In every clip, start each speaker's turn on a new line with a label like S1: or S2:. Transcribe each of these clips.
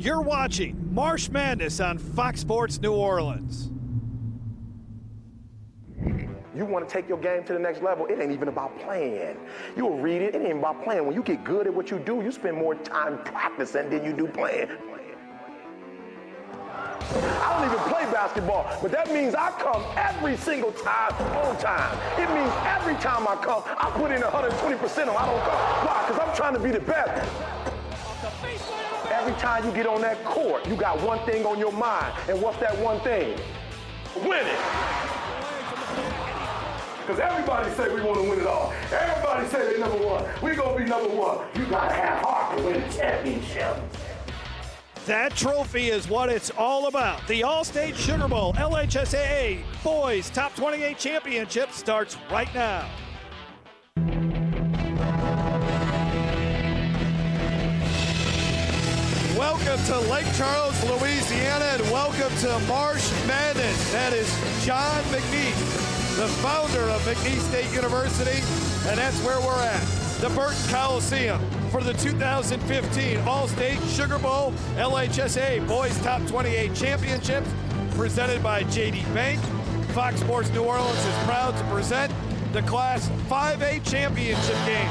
S1: You're watching March Madness on Fox Sports New Orleans.
S2: You want to take your game to the next level, it ain't even about playing. You'll read it, it ain't about playing. When you get good at what you do, you spend more time practicing than you do playing. I don't even play basketball, but that means I come every single time on time. It means every time I come, I put in 120% or I don't come. Why? Because I'm trying to be the best. Every time you get on that court, you got one thing on your mind. And what's that one thing? Winning. Because everybody say we want to win it all. Everybody say they number one. We going to be number one. You got to have heart to win a championship.
S1: That trophy is what it's all about. The All-State Sugar Bowl LHSAA Boys Top 28 Championship starts right now. Welcome to Lake Charles, Louisiana, and welcome to March Madness. That is John McNeese, the founder of McNeese State University, and that's where we're at, the Burton Coliseum, for the 2015 All-State Sugar Bowl LHSA Boys Top 28 Championships, presented by J.D. Bank. Fox Sports New Orleans is proud to present the Class 5A Championship game,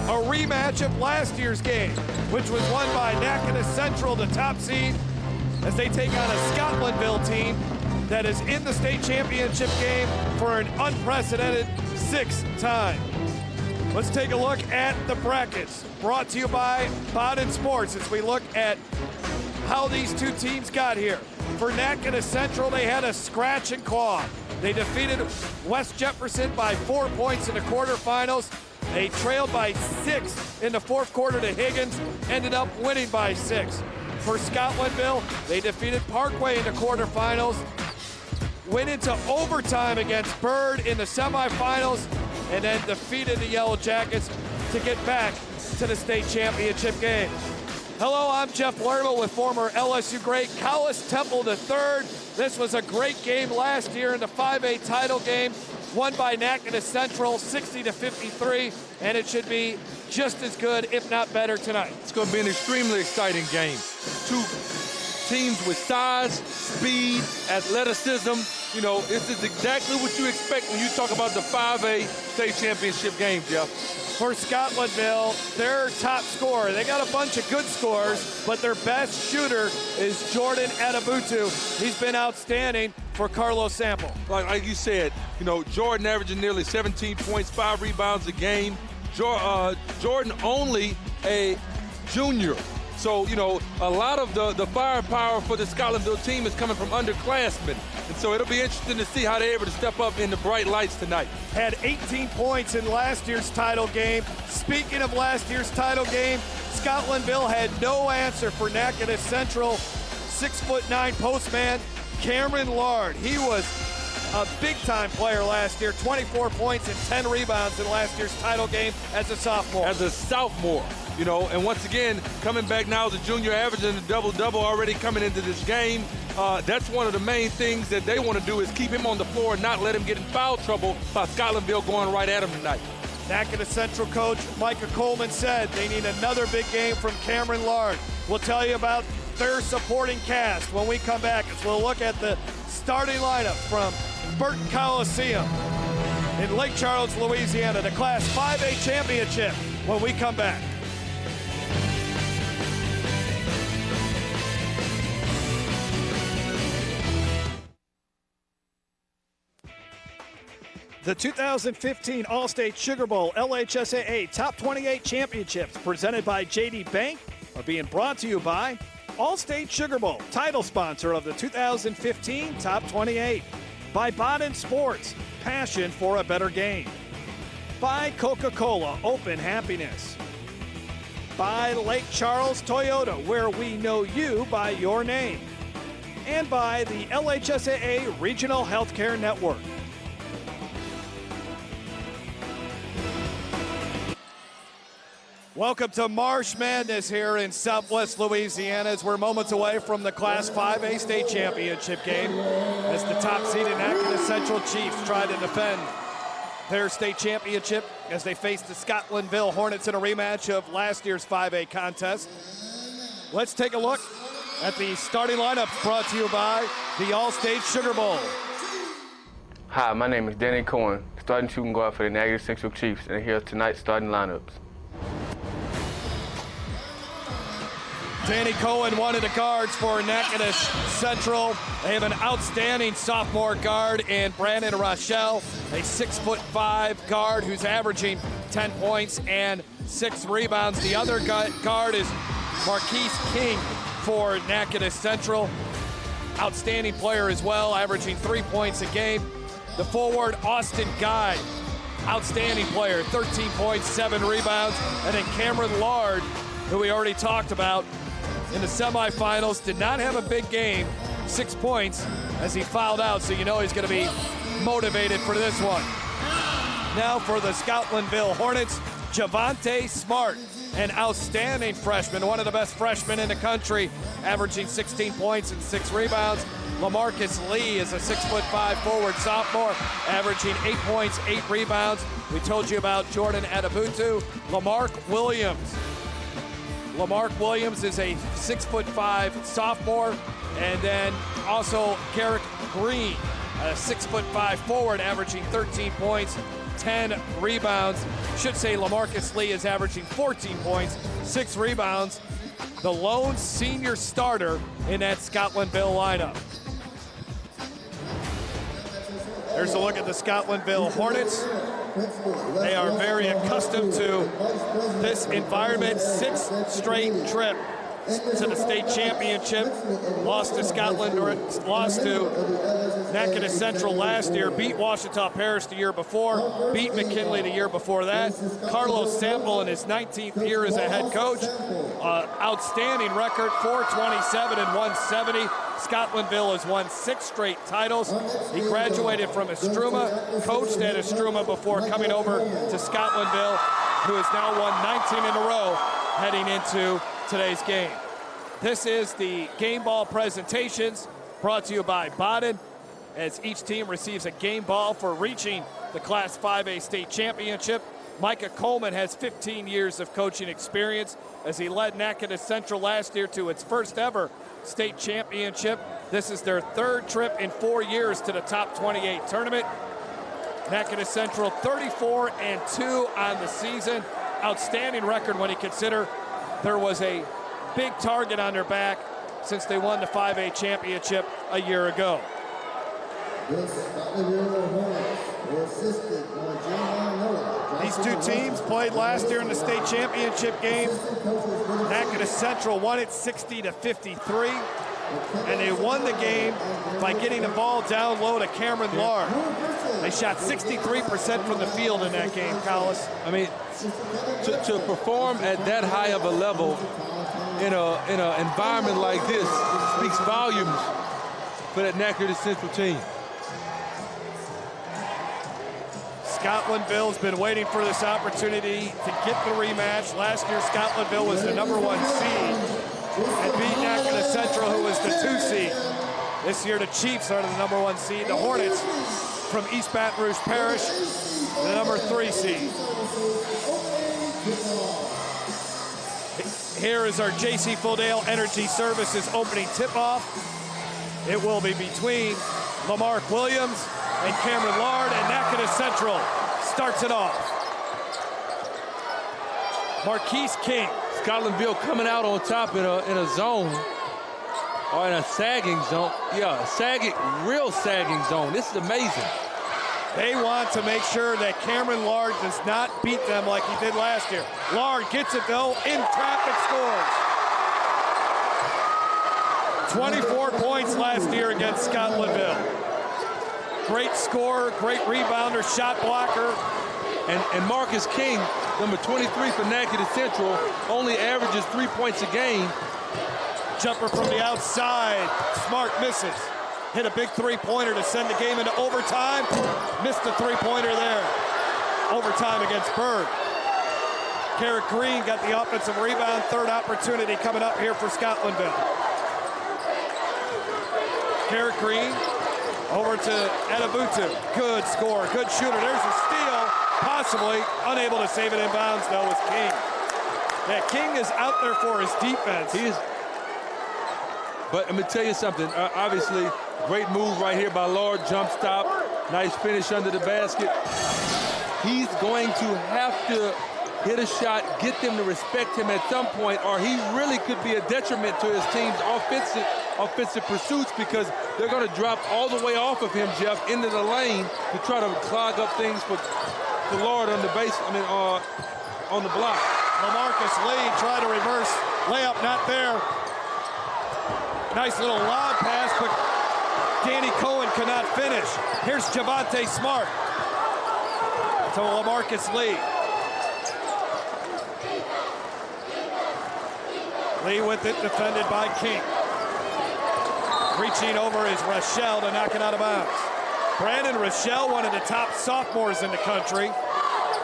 S1: a rematch of last year's game, which was won by Natchitoches Central, the top seed, as they take on a Scotlandville team that is in the state championship game for an unprecedented 6th time. Let's take a look at the brackets, brought to you by Bowden Sports, as we look at how these two teams got here. For Natchitoches Central, they had a scratch and claw. They defeated West Jefferson by 4 points in the quarterfinals. They trailed by 6 in the fourth quarter to Higgins, ended up winning by 6. For Scotlandville, they defeated Parkway in the quarterfinals, went into overtime against Byrd in the semifinals, and then defeated the Yellow Jackets to get back to the state championship game. Hello, I'm Jeff Lerma with former LSU great Collis Temple III. This was a great game last year in the 5A title game, won by Natchitoches Central 60-53, and it should be just as good, if not better, tonight.
S3: It's going to be an extremely exciting game. Two teams with size, speed, athleticism. You know, this is exactly what you expect when you talk about the 5A state championship game, Jeff.
S1: For Scotlandville, their top scorer, they got a bunch of good scores, but their best shooter is Jordan Adebutu. He's been outstanding for Carlos Sample.
S3: Like you said, you know, Jordan averaging nearly 17 points, 5 rebounds a game. Jordan only a junior. So, you know, a lot of the firepower for the Scotlandville team is coming from underclassmen. And so it'll be interesting to see how they're able to step up in the bright lights tonight.
S1: Had 18 points in last year's title game. Speaking of last year's title game, Scotlandville had no answer for Natchitoches Central. 6'9" postman Cameron Lard. He was a big-time player last year, 24 points and 10 rebounds in last year's title game as a sophomore.
S3: As a sophomore, you know, and once again, coming back now as a junior, averaging a double-double already coming into this game. That's one of the main things that they want to do is keep him on the floor and not let him get in foul trouble by Scotlandville going right at him tonight.
S1: Natchitoches Central coach Micah Coleman said they need another big game from Cameron Lard. We'll tell you about their supporting cast when we come back, as we'll look at the starting lineup from Burton Coliseum in Lake Charles, Louisiana, the Class 5A Championship, when we come back. The 2015 All-State Sugar Bowl LHSAA Top 28 Championships, presented by J.D. Bank, are being brought to you by All-State Sugar Bowl, title sponsor of the 2015 Top 28. By Bowden Sports, passion for a better game. By Coca-Cola, open happiness. By Lake Charles Toyota, where we know you by your name. And by the LHSAA Regional Healthcare Network. Welcome to March Madness here in Southwest Louisiana, as we're moments away from the Class 5A state championship game, as the top seeded Natchitoches Central Chiefs try to defend their state championship as they face the Scotlandville Hornets in a rematch of last year's 5A contest. Let's take a look at the starting lineups brought to you by the Allstate Sugar Bowl.
S4: Hi, my name is Danny Cohen, starting shooting guard for the Natchitoches Central Chiefs, and here are tonight's starting lineups.
S1: Danny Cohen, one of the guards for Natchitoches Central. They have an outstanding sophomore guard in Brandon Rochelle, a 6'5" guard who's averaging 10 points and 6 rebounds. The other guard is Marquise King for Natchitoches Central. Outstanding player as well, averaging 3 points a game. The forward, Austin Guy, outstanding player, 13 points, 7 rebounds. And then Cameron Lard, who we already talked about in the semifinals, did not have a big game, 6 points as he fouled out, so you know he's going to be motivated for this one. Now for the Scotlandville Hornets, Javante Smart, an outstanding freshman, one of the best freshmen in the country, averaging 16 points and 6 rebounds. LaMarcus Lee is a 6'5" forward sophomore, averaging 8 points, 8 rebounds. We told you about Jordan Adebutu. Lamarck Williams is a 6'5" sophomore, and then also Garrick Green, a 6'5" forward, averaging 13 points, 10 rebounds. Should say LaMarcus Lee is averaging 14 points, 6 rebounds. The lone senior starter in that Scotlandville lineup. There's a look at the Scotlandville Hornets. They are very accustomed to this environment. 6th straight trip to the state championship. Lost to Natchitoches Central last year, beat Ouachita Parish the year before, beat McKinley the year before that. Carlos Sample in his 19th year as a head coach. Outstanding record, 427 and 170. Scotlandville has won 6 straight titles. He graduated from Estruma, coached at Estruma before coming over to Scotlandville, who has now won 19 in a row heading into today's game. This is the game ball presentations brought to you by Baden, as each team receives a game ball for reaching the Class 5A state championship. Micah Coleman has 15 years of coaching experience as he led Natchitoches Central last year to its first ever state championship. This is their 3rd trip in 4 years to the top 28 tournament. Natchitoches Central 34 and 2 on the season. Outstanding record when you consider there was a big target on their back since they won the 5A championship a year ago. These two teams played last year in the state championship game. Natchitoches Central won it 60-53, and they won the game by getting the ball down low to Cameron Lard. They shot 63% from the field in that game, Collis.
S3: I mean, to perform at that high of a level in an environment like this speaks volumes for that Natchitoches Central team.
S1: Scotlandville's been waiting for this opportunity to get the rematch. Last year, Scotlandville was the #1 seed and beat Natchitoches Central, who was the 2 seed. This year, the Chiefs are the #1 seed. The Hornets from East Baton Rouge Parish, the #3 seed. Here is our J.C. Fodale Energy Services opening tip-off. It will be between Lamarck Williams and Cameron Lard, and Natchitoches Central starts it off. Marquise King.
S3: Scotlandville coming out on top in a zone, or in a sagging zone. Yeah, real sagging zone. This is amazing.
S1: They want to make sure that Cameron Lard does not beat them like he did last year. Lard gets it though, in traffic, scores. 24 points last year against Scotlandville. Great scorer, great rebounder, shot blocker.
S3: And Marcus King, number 23 for Natchitoches Central, only averages 3 points a game.
S1: Jumper from the outside, Smart misses. Hit a big 3-pointer to send the game into overtime. Missed the 3-pointer there. Overtime against Berg. Garrick Green got the offensive rebound. 3rd opportunity coming up here for Scotlandville. Garrick Green over to Adebutu. Good score, good shooter. There's a steal, possibly unable to save it in bounds though with King. Yeah, King is out there for his defense.
S3: But I'm going to tell you something. Obviously, great move right here by Lord. Jump stop. Nice finish under the basket. He's going to have to hit a shot, get them to respect him at some point, or he really could be a detriment to his team's offensive pursuits, because they're going to drop all the way off of him, Jeff, into the lane to try to clog up things for Lord on the base. On the block.
S1: LaMarcus Lee tried to reverse layup, not there. Nice little lob pass, but Danny Cohen could not finish. Here's Javonte Smart to LaMarcus Lee. Lee with it, defended by King. Reaching over is Rochelle to knock it out of bounds. Brandon Rochelle, one of the top sophomores in the country.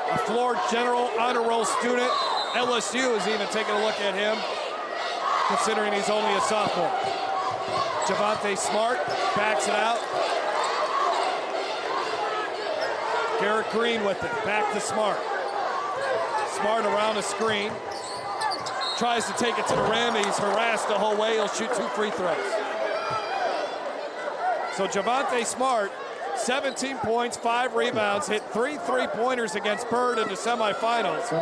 S1: A Florida General Honor Roll student. LSU is even taking a look at him, considering he's only a sophomore. Javonte Smart backs it out. Garrett Green with it, back to Smart. Smart around the screen. Tries to take it to the rim. He's harassed the whole way. He'll shoot 2 free throws. So Javonte Smart, 17 points, 5 rebounds, hit 3 3-pointers against Bird in the semifinals,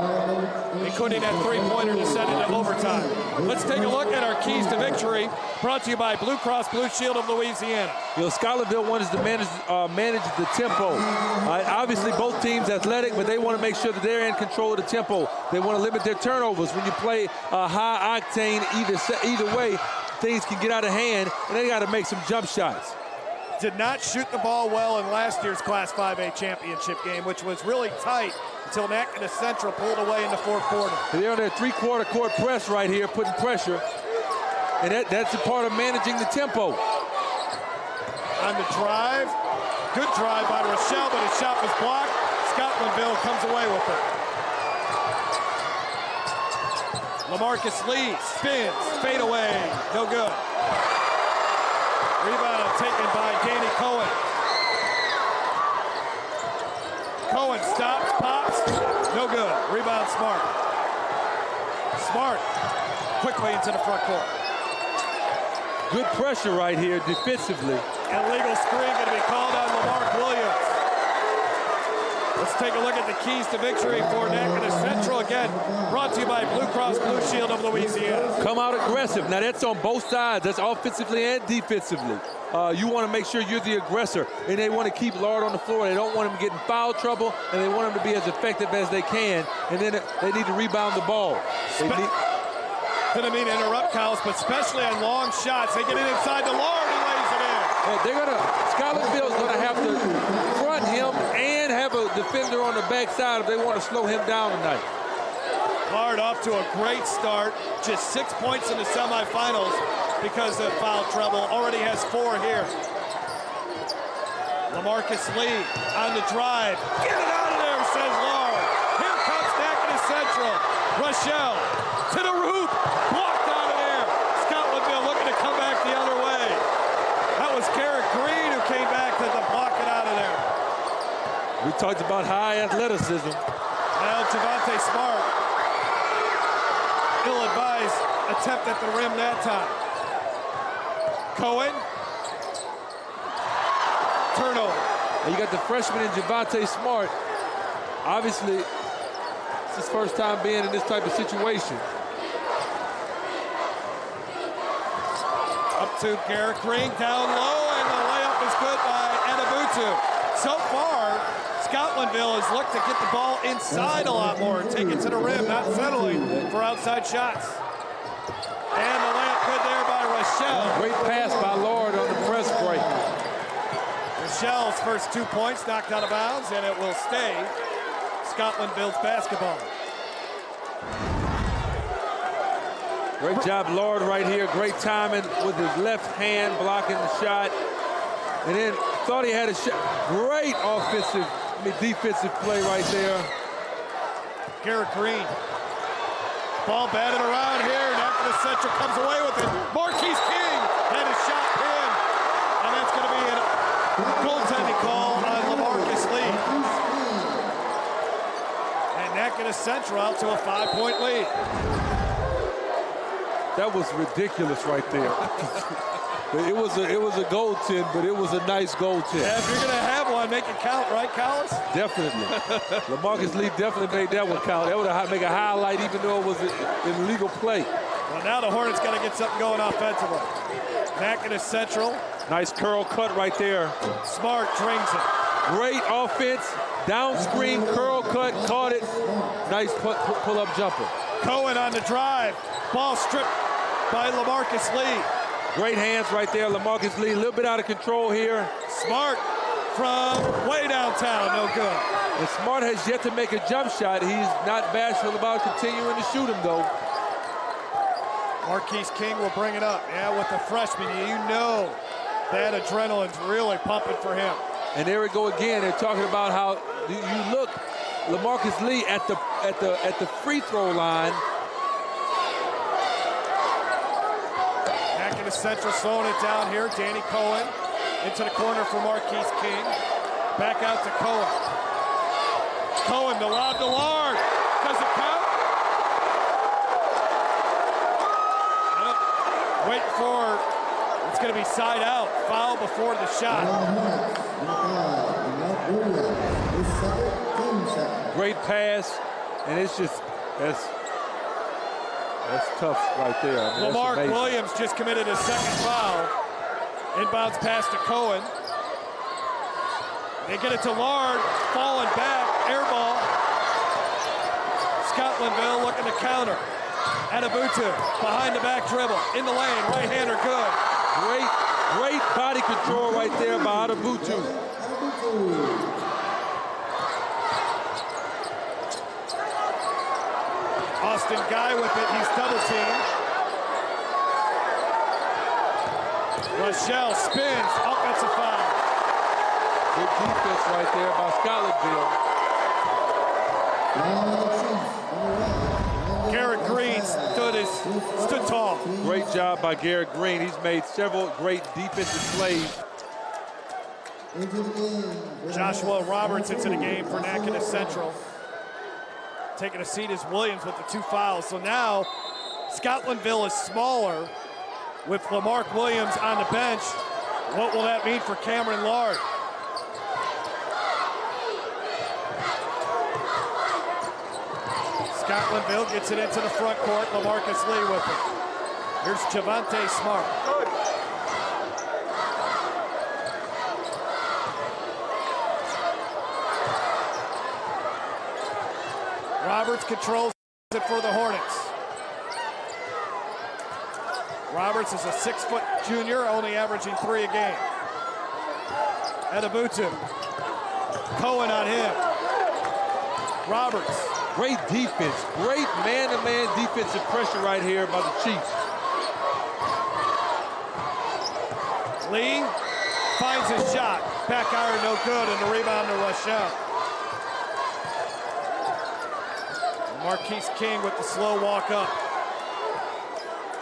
S1: including that 3-pointer to send it to overtime. Let's take a look at our keys to victory, brought to you by Blue Cross Blue Shield of Louisiana.
S3: Scotlandville wants to manage the tempo. Obviously, both teams athletic, but they want to make sure that they're in control of the tempo. They want to limit their turnovers. When you play high octane either way, things can get out of hand, and they got to make some jump shots.
S1: Did not shoot the ball well in last year's Class 5A championship game, which was really tight until Natchitoches Central pulled away in the fourth quarter.
S3: They're on their 3-quarter court press right here, putting pressure. And that's a part of managing the tempo.
S1: On the drive, good drive by Rochelle, but his shot was blocked. Scotlandville comes away with it. LaMarcus Lee spins, fade away, no good. Rebound taken by Danny Cohen. Cohen stops, pops, no good. Rebound Smart. Smart quickly into the front court.
S3: Good pressure right here defensively.
S1: Illegal screen going to be called on Lamar Williams. Let's take a look at the keys to victory for Natchitoches Central. Again, brought to you by Blue Cross Blue Shield of Louisiana.
S3: Come out aggressive. Now, that's on both sides. That's offensively and defensively. You want to make sure you're the aggressor, and they want to keep Lord on the floor. They don't want him getting foul trouble, and they want him to be as effective as they can, and then they need to rebound the ball.
S1: Didn't mean to interrupt, Kyles, but especially on long shots. They get it inside the Lord, he lays it in.
S3: Scotlandville's going to have to front him and have a defender on the backside if they want to slow him down tonight.
S1: Lard off to a great start. Just 6 points in the semifinals because of foul trouble. Already has 4 here. LaMarcus Lee on the drive. Get it out of there, says Lard. Here comes Natchitoches Central. Rochelle to the hoop. Blocked out of there. Scotlandville looking to come back the other way. That was Garrett Green who came back to block it out of there.
S3: We talked about high athleticism.
S1: Now Javonte Smart, ill-advised attempt at the rim that time. Cohen, turnover.
S3: And you got the freshman in Javonte Smart. Obviously, it's his first time being in this type of situation.
S1: Up to Garrett Green, down low, and the layup is good by Enabutu. So far, Scotlandville has looked to get the ball inside a lot more and take it to the rim, not settling for outside shots. And the layup good there by Rochelle.
S3: Great pass by Lord on the press break.
S1: Rochelle's first 2 points knocked out of bounds, and it will stay Scotlandville's basketball.
S3: Great job, Lord, right here. Great timing with his left hand blocking the shot. And then thought he had a shot. Great defensive play right there.
S1: Garrett Green. Ball batted around here. Natchitoches Central comes away with it. Marquise King had his shot pinned. And that's going to be a goaltending call on LaMarcus Lee. And Natchitoches Central out to a 5-point lead.
S3: That was ridiculous right there. It was a goaltend, but it was a nice goaltend.
S1: Yeah, if you're going to have one, make it count, right, Collis?
S3: Definitely. LaMarcus Lee definitely made that one count. That would make a highlight even though it was an illegal play.
S1: Well, now the Hornets got to get something going offensively. Natchitoches Central.
S3: Nice curl cut right there.
S1: Smart drains it. Great
S3: offense. Down screen, curl cut, caught it. Nice pull-up jumper.
S1: Cohen on the drive. Ball stripped by LaMarcus Lee.
S3: Great hands right there, LaMarcus Lee. A little bit out of control here.
S1: Smart from way downtown, no good.
S3: And Smart has yet to make a jump shot. He's not bashful about continuing to shoot him, though.
S1: Marquise King will bring it up. Yeah, with the freshman, you know that adrenaline's really pumping for him.
S3: And there we go again. They're talking about how you look, LaMarcus Lee at the free throw line.
S1: Natchitoches Central slowing it down here. Danny Cohen into the corner for Marquise King. Back out to Cohen. Cohen, the lob to Lard. Does it count? Wait for, it's going to be side out. Foul before the shot.
S3: Great pass, and it's just, that's tough right there. I mean,
S1: Lamar Williams just committed a second foul. Inbounds pass to Cohen. They get it to Lard, falling back, air ball. Scotlandville looking to counter. Adabutu behind the back dribble, in the lane, right-hander good.
S3: Great body control right there by Adabutu.
S1: Austin Guy with it, he's double teamed. Rochelle spins, offensive foul.
S3: Good defense right there by Scotlandville.
S1: Garrett Green stood tall.
S3: Great job by Garrett Green. He's made several great defensive plays.
S1: Joshua Roberts into the game for Natchitoches Central. Taking a seat is Williams with the 2 fouls. So now Scotlandville is smaller with Lamarck Williams on the bench. What will that mean for Cameron Lard? Scotlandville gets it into the front court. LaMarcus Lee with it. Here's Javante Smart. Roberts controls it for the Hornets. Roberts is a 6-foot junior, only averaging 3 a game. Adabutu. Cohen on him. Roberts.
S3: Great defense, great man-to-man defensive pressure right here by the Chiefs.
S1: Lee finds his shot. Back iron, no good, and the rebound to Rochelle. Marquise King with the slow walk up.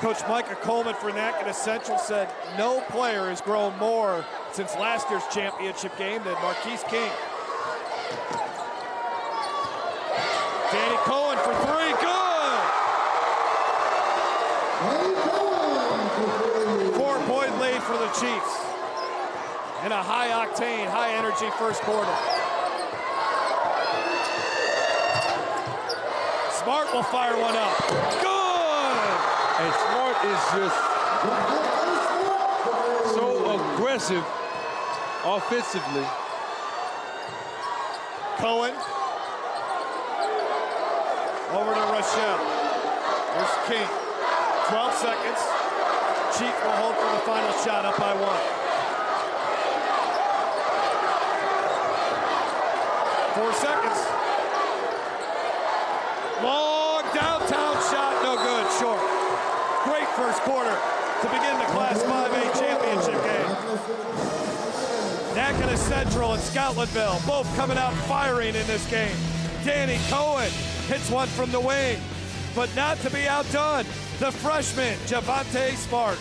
S1: Coach Micah Coleman for Natchitoches Central said no player has grown more since last year's championship game than Marquise King. Danny Cohen for 3, good! 4-point lead for the Chiefs. In a high-octane, high-energy first quarter. Smart will fire one up. Good!
S3: And Smart is just so aggressive offensively.
S1: Cohen. Over to Rochelle. Here's King. 12 seconds. Chief will hold for the final shot, up by 1. 4 seconds. Long downtown shot, no good, short. Great first quarter to begin the Class 5A championship game. Natchitoches Central and Scotlandville both coming out firing in this game. Danny Cohen hits one from the wing, but not to be outdone. The freshman, Javante Smart.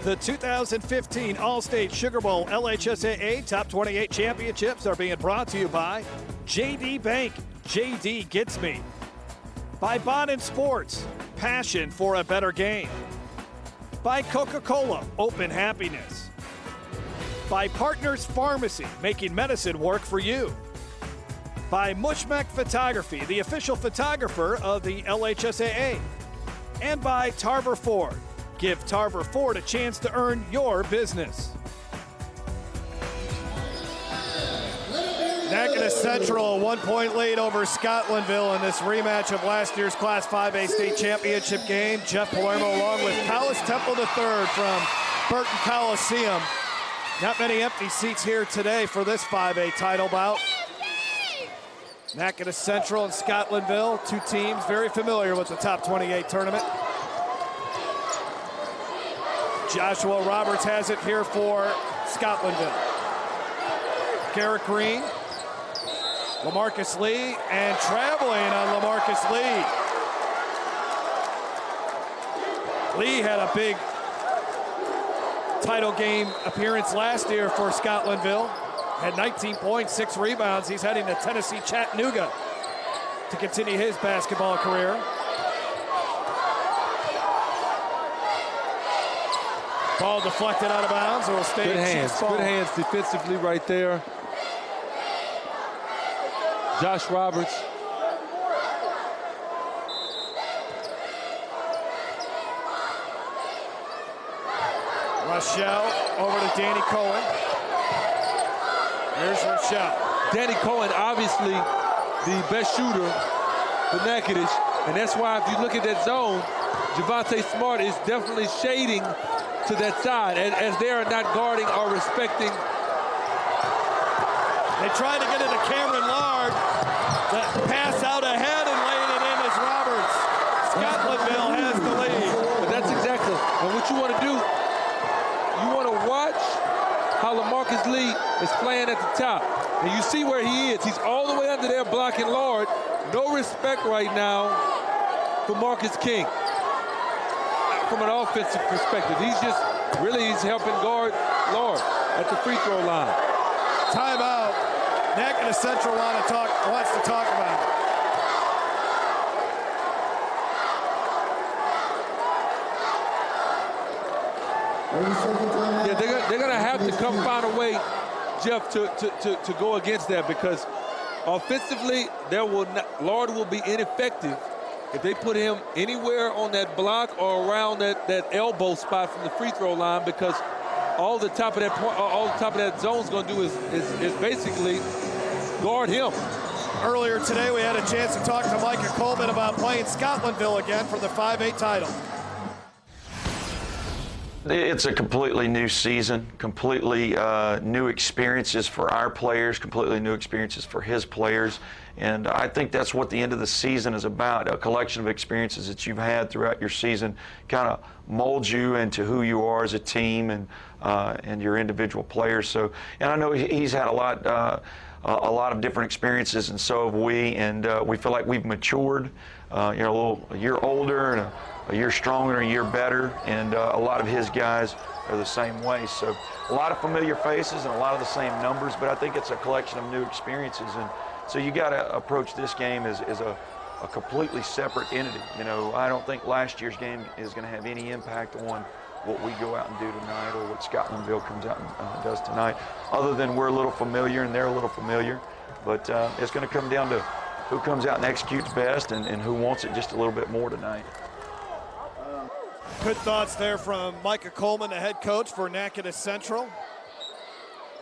S1: The 2015 All-State Sugar Bowl LHSAA Top 28 Championships are being brought to you by JD Bank. JD gets me. By Bond Sports, passion for a better game. By Coca-Cola, open happiness. By Partners Pharmacy, making medicine work for you. By Mushmak Photography, the official photographer of the LHSAA. And by Tarver Ford. Give Tarver Ford a chance to earn your business. Natchitoches Central, a 1-point lead over Scotlandville in this rematch of last year's Class 5A state championship game. Jeff Palermo along with Collis Temple III from Burton Coliseum. Not many empty seats here today for this 5A title bout. Natchitoches Central and Scotlandville, two teams very familiar with the Top 28 tournament. Joshua Roberts has it here for Scotlandville. Garrett Green, LaMarcus Lee, and traveling on LaMarcus Lee. Lee had a big title game appearance last year for Scotlandville. Had 19 points, 6 rebounds. He's heading to Tennessee Chattanooga to continue his basketball career. Ball deflected out of bounds. It will stay.
S3: Good hands defensively right there. Josh Roberts.
S1: Rochelle over to Danny Cohen. Here's Rochelle.
S3: Danny Cohen, obviously the best shooter for Natchitoches, and that's why if you look at that zone, Javante Smart is definitely shading to that side, as they are not guarding or respecting.
S1: They try to get it to Cameron Lard. That pass out ahead and laying it in is Roberts. Scotlandville has the lead.
S3: But that's exactly, and what you want to do, you want to watch how LaMarcus Lee is playing at the top. And you see where he is. He's all the way under there blocking Lard. No respect right now for Marcus King. From an offensive perspective, he's helping guard Lard at the free throw line.
S1: Timeout. Natchitoches Central wants to talk about it.
S3: Yeah, they're gonna have to come find a way, Jeff, to go against that, because offensively, Lard will be ineffective if they put him anywhere on that block or around that elbow spot from the free throw line, because all the top of that zone is going to do is basically guard him.
S1: Earlier today, we had a chance to talk to Micah Coleman about playing Scotlandville again for the 5A title.
S5: It's a completely new season, completely new experiences for our players, completely new experiences for his players. And I think that's what the end of the season is about, a collection of experiences that you've had throughout your season kind of molds you into who you are as a team and your individual players. So, and I know he's had a lot of different experiences, and so have we, and we feel like we've matured, a year older and a year stronger, a year better, and a lot of his guys are the same way. So a lot of familiar faces and a lot of the same numbers, but I think it's a collection of new experiences. And so you got to approach this game as a completely separate entity. I don't think last year's game is going to have any impact on what we go out and do tonight or what Scotlandville comes out and does tonight, other than we're a little familiar and they're a little familiar. But it's going to come down to who comes out and executes best and who wants it just a little bit more tonight.
S1: Good thoughts there from Micah Coleman, the head coach for Natchitoches Central,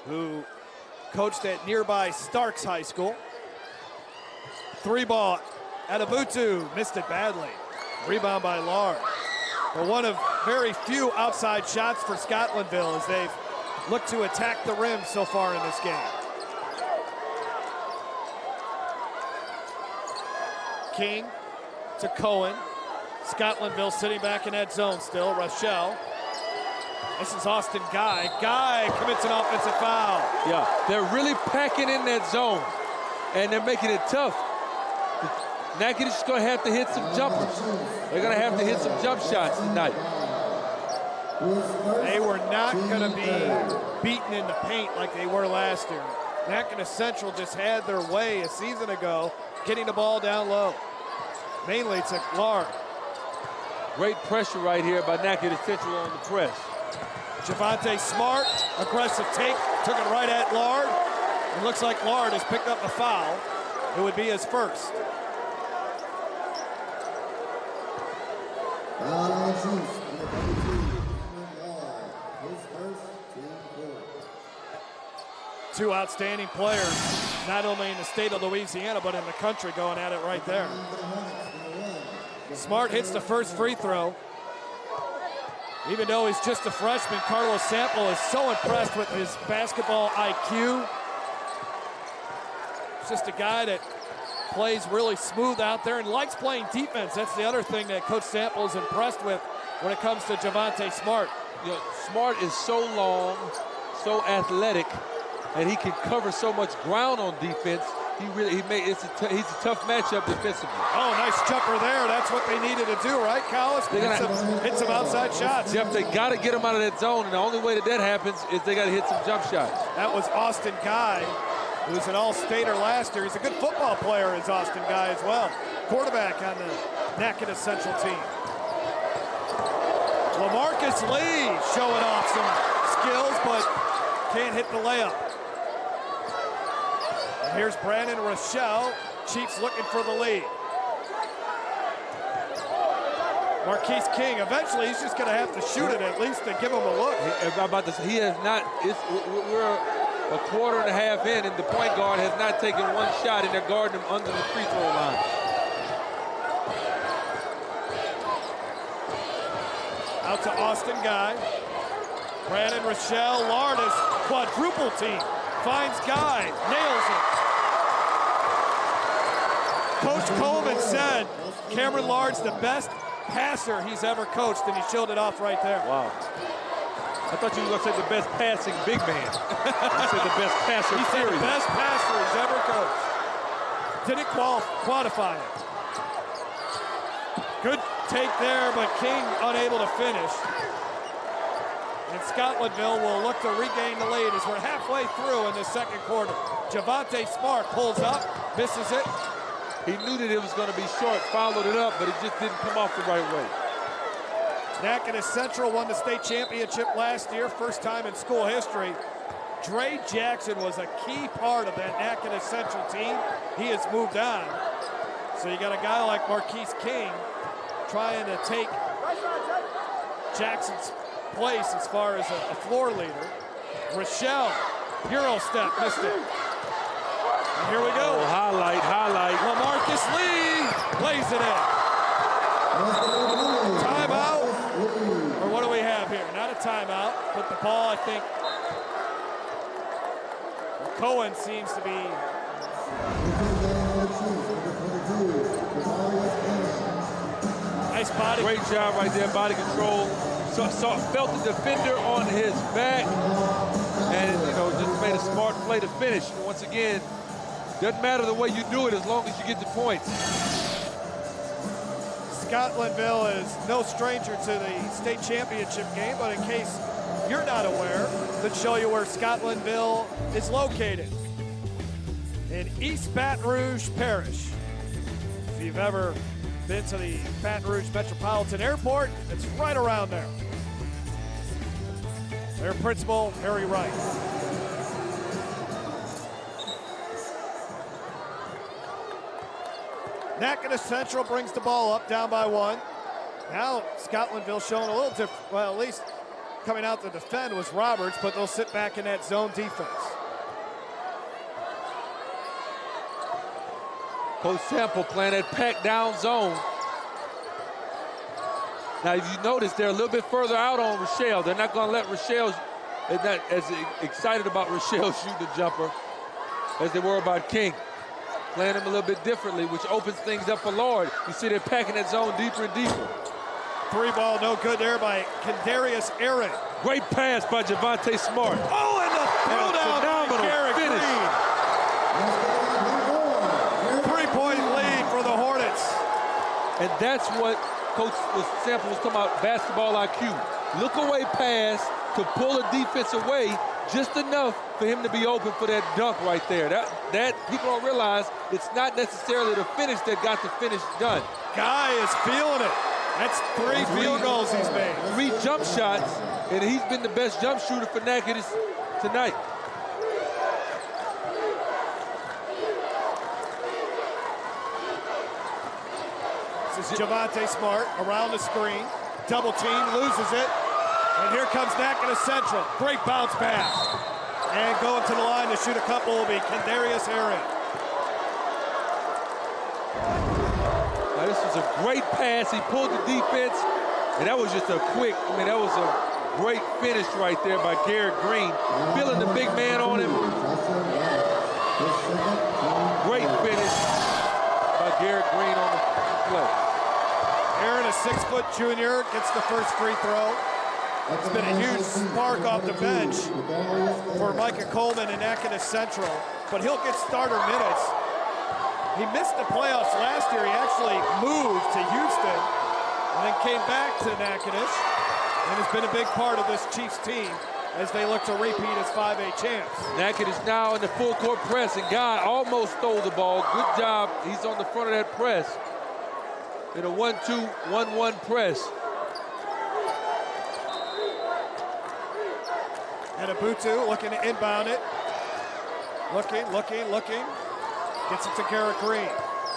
S1: who coached at nearby Starks High School. 3-ball, Adabutu missed it badly. Rebound by Lard. But one of very few outside shots for Scotlandville as they've looked to attack the rim so far in this game. King to Cohen. Scotlandville sitting back in that zone still. Rochelle. This is Austin Guy. Guy commits an offensive foul.
S3: Yeah, they're really packing in that zone, and they're making it tough. Natchitoches is going to have to hit some jumpers. They're going to have to hit some jump shots tonight.
S1: They were not going to be beaten in the paint like they were last year. Natchitoches Central just had their way a season ago, getting the ball down low. Mainly to Lard.
S3: Great pressure right here by Natchitoches Central on the press.
S1: Javante Smart, aggressive take, took it right at Lard. It looks like Lard has picked up a foul. It would be his first. Two outstanding players, not only in the state of Louisiana, but in the country going at it right there. Smart hits the first free throw. Even though he's just a freshman, Carlos Sample is so impressed with his basketball IQ. He's just a guy that plays really smooth out there and likes playing defense. That's the other thing that Coach Sample is impressed with when it comes to Javante Smart.
S3: You know, Smart is so long, so athletic, and he can cover so much ground on defense. He's a tough matchup defensively.
S1: Oh, nice jumper there. That's what they needed to do, right, Collis? Hit some outside shots.
S3: Jeff, they got to get him out of that zone, and the only way that happens is they got to hit some jump shots.
S1: That was Austin Guy, who was an all-stater last year. He's a good football player, is Austin Guy as well. Quarterback on the Natchitoches Central team. LaMarcus Lee showing off some skills, but can't hit the layup. And here's Brandon Rochelle. Chiefs looking for the lead. Marquise King, eventually he's just going to have to shoot it at least to give him a look.
S3: He has not, we're a quarter and a half in, and the point guard has not taken one shot, and they're guarding him under the free throw line.
S1: Out to Austin Guy. Brandon Rochelle, Lardis, quadruple team. Finds Guy, nails it. Coach Coleman said Cameron Lard's the best passer he's ever coached, and he showed it off right there.
S3: Wow. I thought you were going to say the best passing big man. You said the best passer.
S1: He said the best passer he's ever coached. Didn't quantify it. Good take there, but King unable to finish. And Scotlandville will look to regain the lead as we're halfway through in the second quarter. Javante Smart pulls up, misses it.
S3: He knew that it was going to be short, followed it up, but it just didn't come off the right way.
S1: Natchitoches Central won the state championship last year, first time in school history. Dre Jackson was a key part of that Natchitoches Central team. He has moved on. So you got a guy like Marquise King trying to take Jackson's place as far as a floor leader. Rochelle, Euro step, missed it. And here we go.
S3: Oh, highlight.
S1: LaMarcus Lee plays it in. Timeout, or what do we have here? Not a timeout, but the ball, I think, Cohen seems to be. Nice body.
S3: Great job right there, body control. Felt the defender on his back, and just made a smart play to finish. And once again, doesn't matter the way you do it as long as you get the points.
S1: Scotlandville is no stranger to the state championship game, but in case you're not aware, let's show you where Scotlandville is located. In East Baton Rouge Parish. If you've ever been to the Baton Rouge Metropolitan Airport, it's right around there. Their principal, Harry Wright. Natchitoches Central brings the ball up, down by one. Now Scotlandville showing a little different, well, at least coming out to defend was Roberts, but they'll sit back in that zone defense.
S3: Coach Sample playing that pack down zone. Now, if you notice, they're a little bit further out on Rochelle. They're not going to let Rochelle, they're not as excited about Rochelle shooting the jumper as they were about King. Playing him a little bit differently, which opens things up for Lord. You see they're packing that zone deeper and deeper.
S1: Three ball, no good there by Kendarius Aaron.
S3: Great pass by Javante Smart.
S1: Oh, and the throwdown by Garrett Green. 3-point lead for the Hornets.
S3: And that's what Coach Sample was talking about, basketball IQ. look-away pass to pull a defense away just enough for him to be open for that dunk right there. That people don't realize it's not necessarily the finish that got the finish done.
S1: Guy is feeling it. That's 3 field goals he's made.
S3: 3 jump shots, and he's been the best jump shooter for Natchitoches tonight.
S1: This is Javante Smart around the screen. Double team, loses it. And here comes Natchitoches Central. Great bounce pass. And going to the line to shoot a couple will be Kendarius Aaron.
S3: Now, this was a great pass. He pulled the defense, and that was just a quick, that was a great finish right there by Garrett Green. Feeling the big man on him. Great finish by Garrett Green on the play.
S1: Aaron, a 6-foot junior, gets the first free throw. It's been a huge spark off the bench for Micah Coleman and Natchitoches Central, but he'll get starter minutes. He missed the playoffs last year. He actually moved to Houston and then came back to Natchitoches and has been a big part of this Chiefs team as they look to repeat as 5A champs.
S3: Natchitoches now in the full court press, and Guy almost stole the ball. Good job. He's on the front of that press in a 1-2, 1-1 press.
S1: And Abutu looking to inbound it. Looking. Gets it to Garrett Green.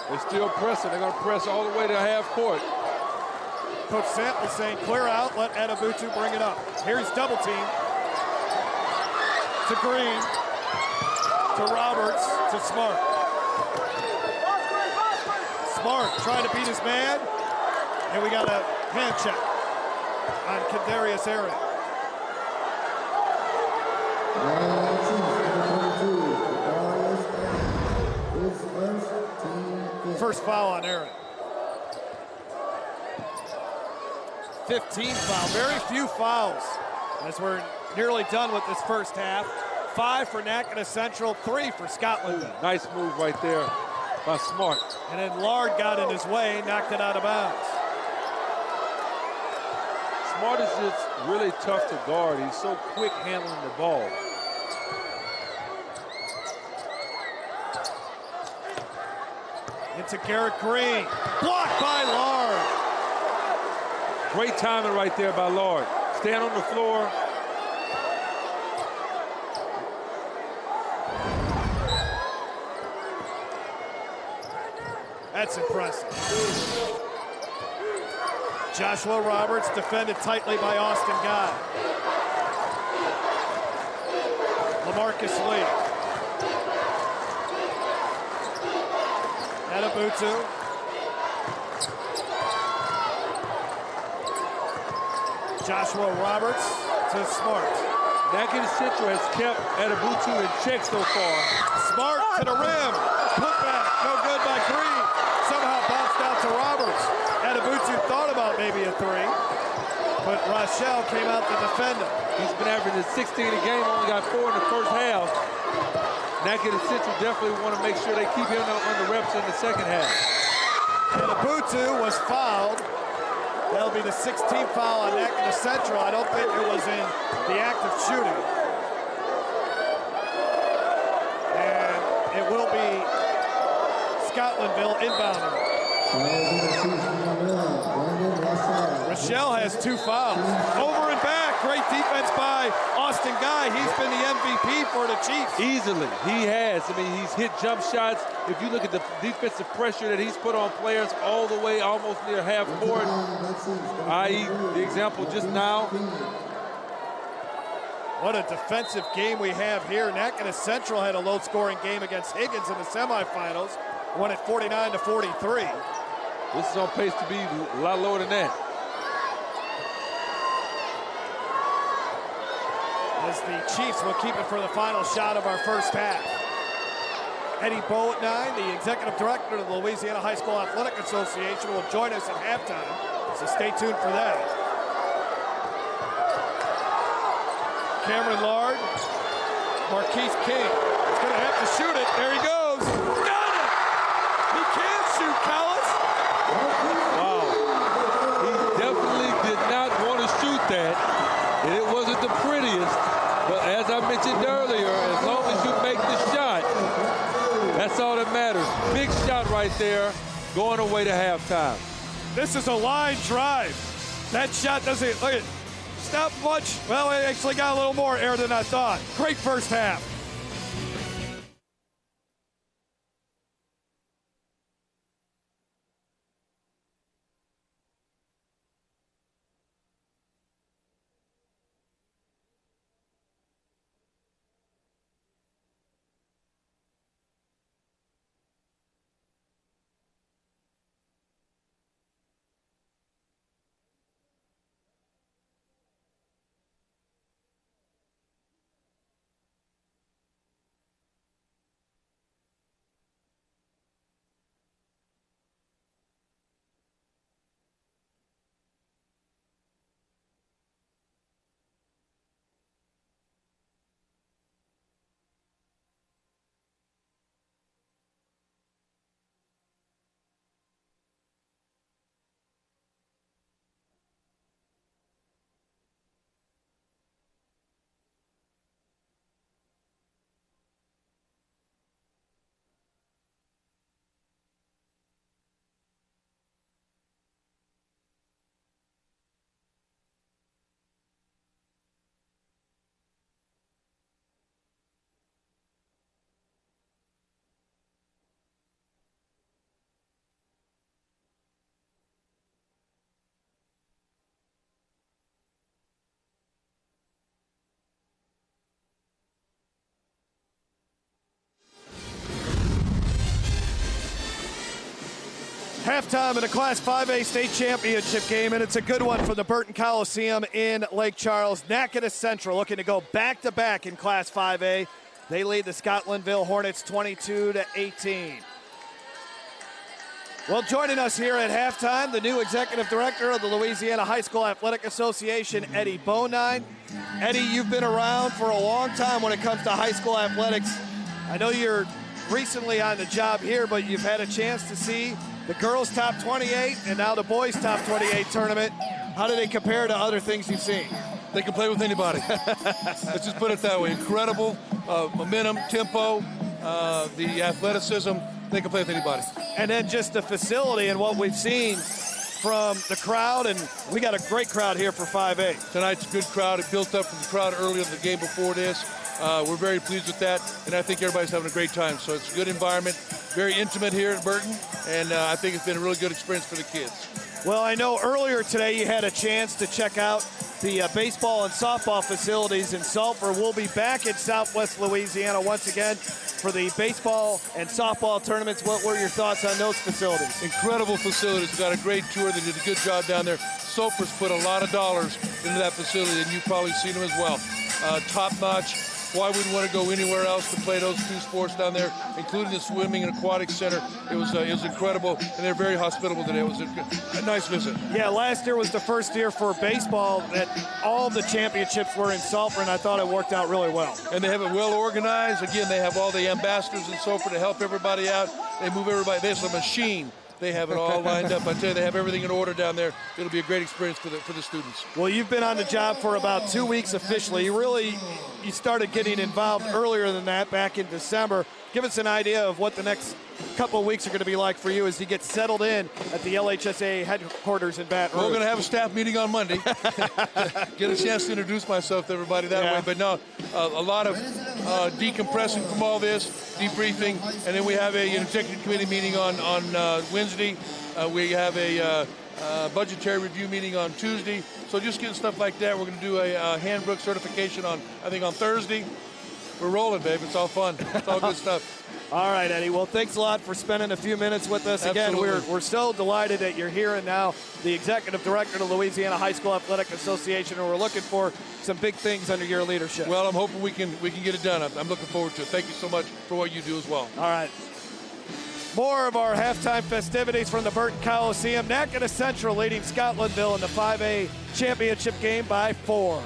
S3: They're still pressing. They're going to press all the way to half court.
S1: Coach Sample saying clear out, let Abutu bring it up. Here's double team. To Green. To Roberts. To Smart. Smart trying to beat his man. And we got a hand check on Kendarius Aaron. First foul on Aaron. 15 foul, very few fouls as we're nearly done with this first half. 5 for Natchitoches Central, 3 for Scotlandville.
S3: Nice move right there by Smart.
S1: And then Lard got in his way, knocked it out of bounds.
S3: Smart is just really tough to guard. He's so quick handling the ball.
S1: Into Garrett Green, blocked by Lard.
S3: Great timing right there by Lard. Stand on the floor.
S1: That's impressive. Joshua Roberts defended tightly by Austin Guy. LaMarcus Lee. Abutu. Joshua Roberts to Smart.
S3: Natchitoches Central has kept Abutu in check so far.
S1: Smart to the rim. Put back. No good by Green. Somehow bounced out to Roberts. Abutu thought about maybe a 3. But Rochelle came out to defend him.
S3: He's been averaging 16 a game, only got 4 in the first half. Natchitoches Central definitely want to make sure they keep him on the reps in the second half.
S1: And Abutu was fouled. That'll be the 16th foul on Natchitoches Central. I don't think it was in the act of shooting. And it will be Scotlandville inbounding. Rochelle has 2 fouls. Over and back. Great defense by Austin Guy. He's been the MVP for the Chiefs.
S3: Easily. He has. I mean, he's hit jump shots. If you look at the defensive pressure that he's put on players all the way almost near half court, i.e. the example just now.
S1: What a defensive game we have here. Natchitoches Central had a low-scoring game against Higgins in the semifinals. Won it 49-43.
S3: This is on pace to be a lot lower than that.
S1: As the Chiefs will keep it for the final shot of our first half. Eddie Bowe at 9, the executive director of the Louisiana High School Athletic Association, will join us at halftime, so stay tuned for that. Cameron Lard, Marquise King. He's going to have to shoot it. There he goes. Got it! He can't shoot, Collis.
S3: Wow. He definitely did not want to shoot that. That's all that matters. Big shot right there, going away to halftime.
S1: This is a line drive. That shot doesn't, look at, it's not much. Well, it actually got a little more air than I thought. Great first half. Halftime in a Class 5A state championship game, and it's a good one for the Burton Coliseum in Lake Charles. Natchitoches Central looking to go back-to-back in Class 5A. They lead the Scotlandville Hornets 22-18. Well, joining us here at halftime, the new executive director of the Louisiana High School Athletic Association, Eddie Bonine. Eddie, you've been around for a long time when it comes to high school athletics. I know you're recently on the job here, but you've had a chance to see the girls' top 28 and now the boys' top 28 tournament. How do they compare to other things you've seen?
S3: They can play with anybody. Let's just put it that way. Incredible momentum, tempo, the athleticism. They can play with anybody.
S1: And then just the facility and what we've seen from the crowd, and we got a great crowd here for 5A.
S3: Tonight's a good crowd. It built up from the crowd earlier in the game before this. We're very pleased with that, and I think everybody's having a great time. So it's a good environment, very intimate here at Burton, and I think it's been a really good experience for the kids.
S1: Well, I know earlier today you had a chance to check out the baseball and softball facilities in Sulphur. We'll be back in Southwest Louisiana once again for the baseball and softball tournaments. What were your thoughts on those facilities?
S3: Incredible facilities. We got a great tour. They did a good job down there. Sulphur's put a lot of dollars into that facility, and you've probably seen them as well. Top-notch. Why wouldn't want to go anywhere else to play those two sports down there, including the swimming and aquatic center? It was incredible, and they're very hospitable today. It was a nice visit.
S1: Yeah, last year was the first year for baseball that all the championships were in Sulphur, and I thought it worked out really well.
S3: And they have it well organized. Again, they have all the ambassadors in Sulphur to help everybody out. They move everybody. There's a machine. They have it all lined up. I tell you, they have everything in order down there. It'll be a great experience for the students.
S1: Well, you've been on the job for about 2 weeks officially. You started getting involved earlier than that, back in December. Give us an idea of what the next couple of weeks are going to be like for you as you get settled in at the LHSA headquarters in Baton Rouge.
S3: We're going to have a staff meeting on Monday. Get a chance to introduce myself to everybody that way. But no, a lot of decompressing from all this, debriefing, and then we have an executive committee meeting on Wednesday. We have a budgetary review meeting on Tuesday. So just getting stuff like that. We're going to do a handbook certification on Thursday. We're rolling, babe. It's all fun. It's all good stuff.
S1: All right, Eddie. Well, thanks a lot for spending a few minutes with us.
S3: Absolutely.
S1: Again, we're so delighted that you're here and now the executive director of the Louisiana High School Athletic Association, and we're looking for some big things under your leadership.
S3: Well, I'm hoping we can get it done. I'm looking forward to it. Thank you so much for what you do as well.
S1: All right. More of our halftime festivities from the Burton Coliseum. Natchitoches Central leading Scotlandville in the 5A championship game by 4.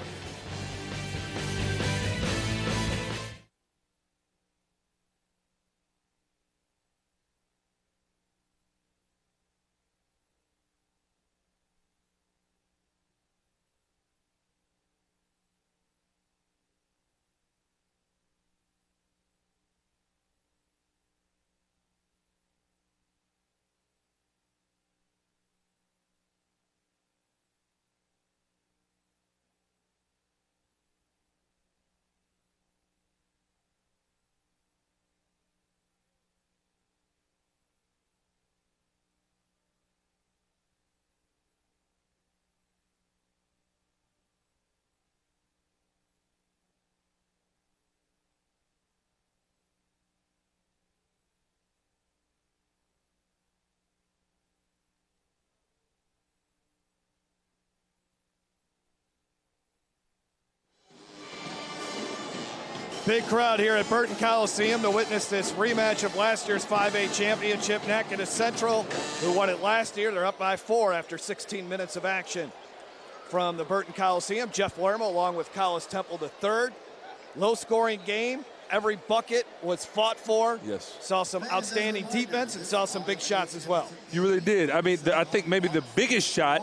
S1: Big crowd here at Burton Coliseum to witness this rematch of last year's 5A championship. Natchitoches Central, who won it last year, they're up by 4 after 16 minutes of action. From the Burton Coliseum, Jeff Lerma along with Collis Temple III. Low-scoring game. Every bucket was fought for.
S3: Yes.
S1: Saw some outstanding defense and saw some big shots as well.
S3: You really did. I mean, I think maybe the biggest shot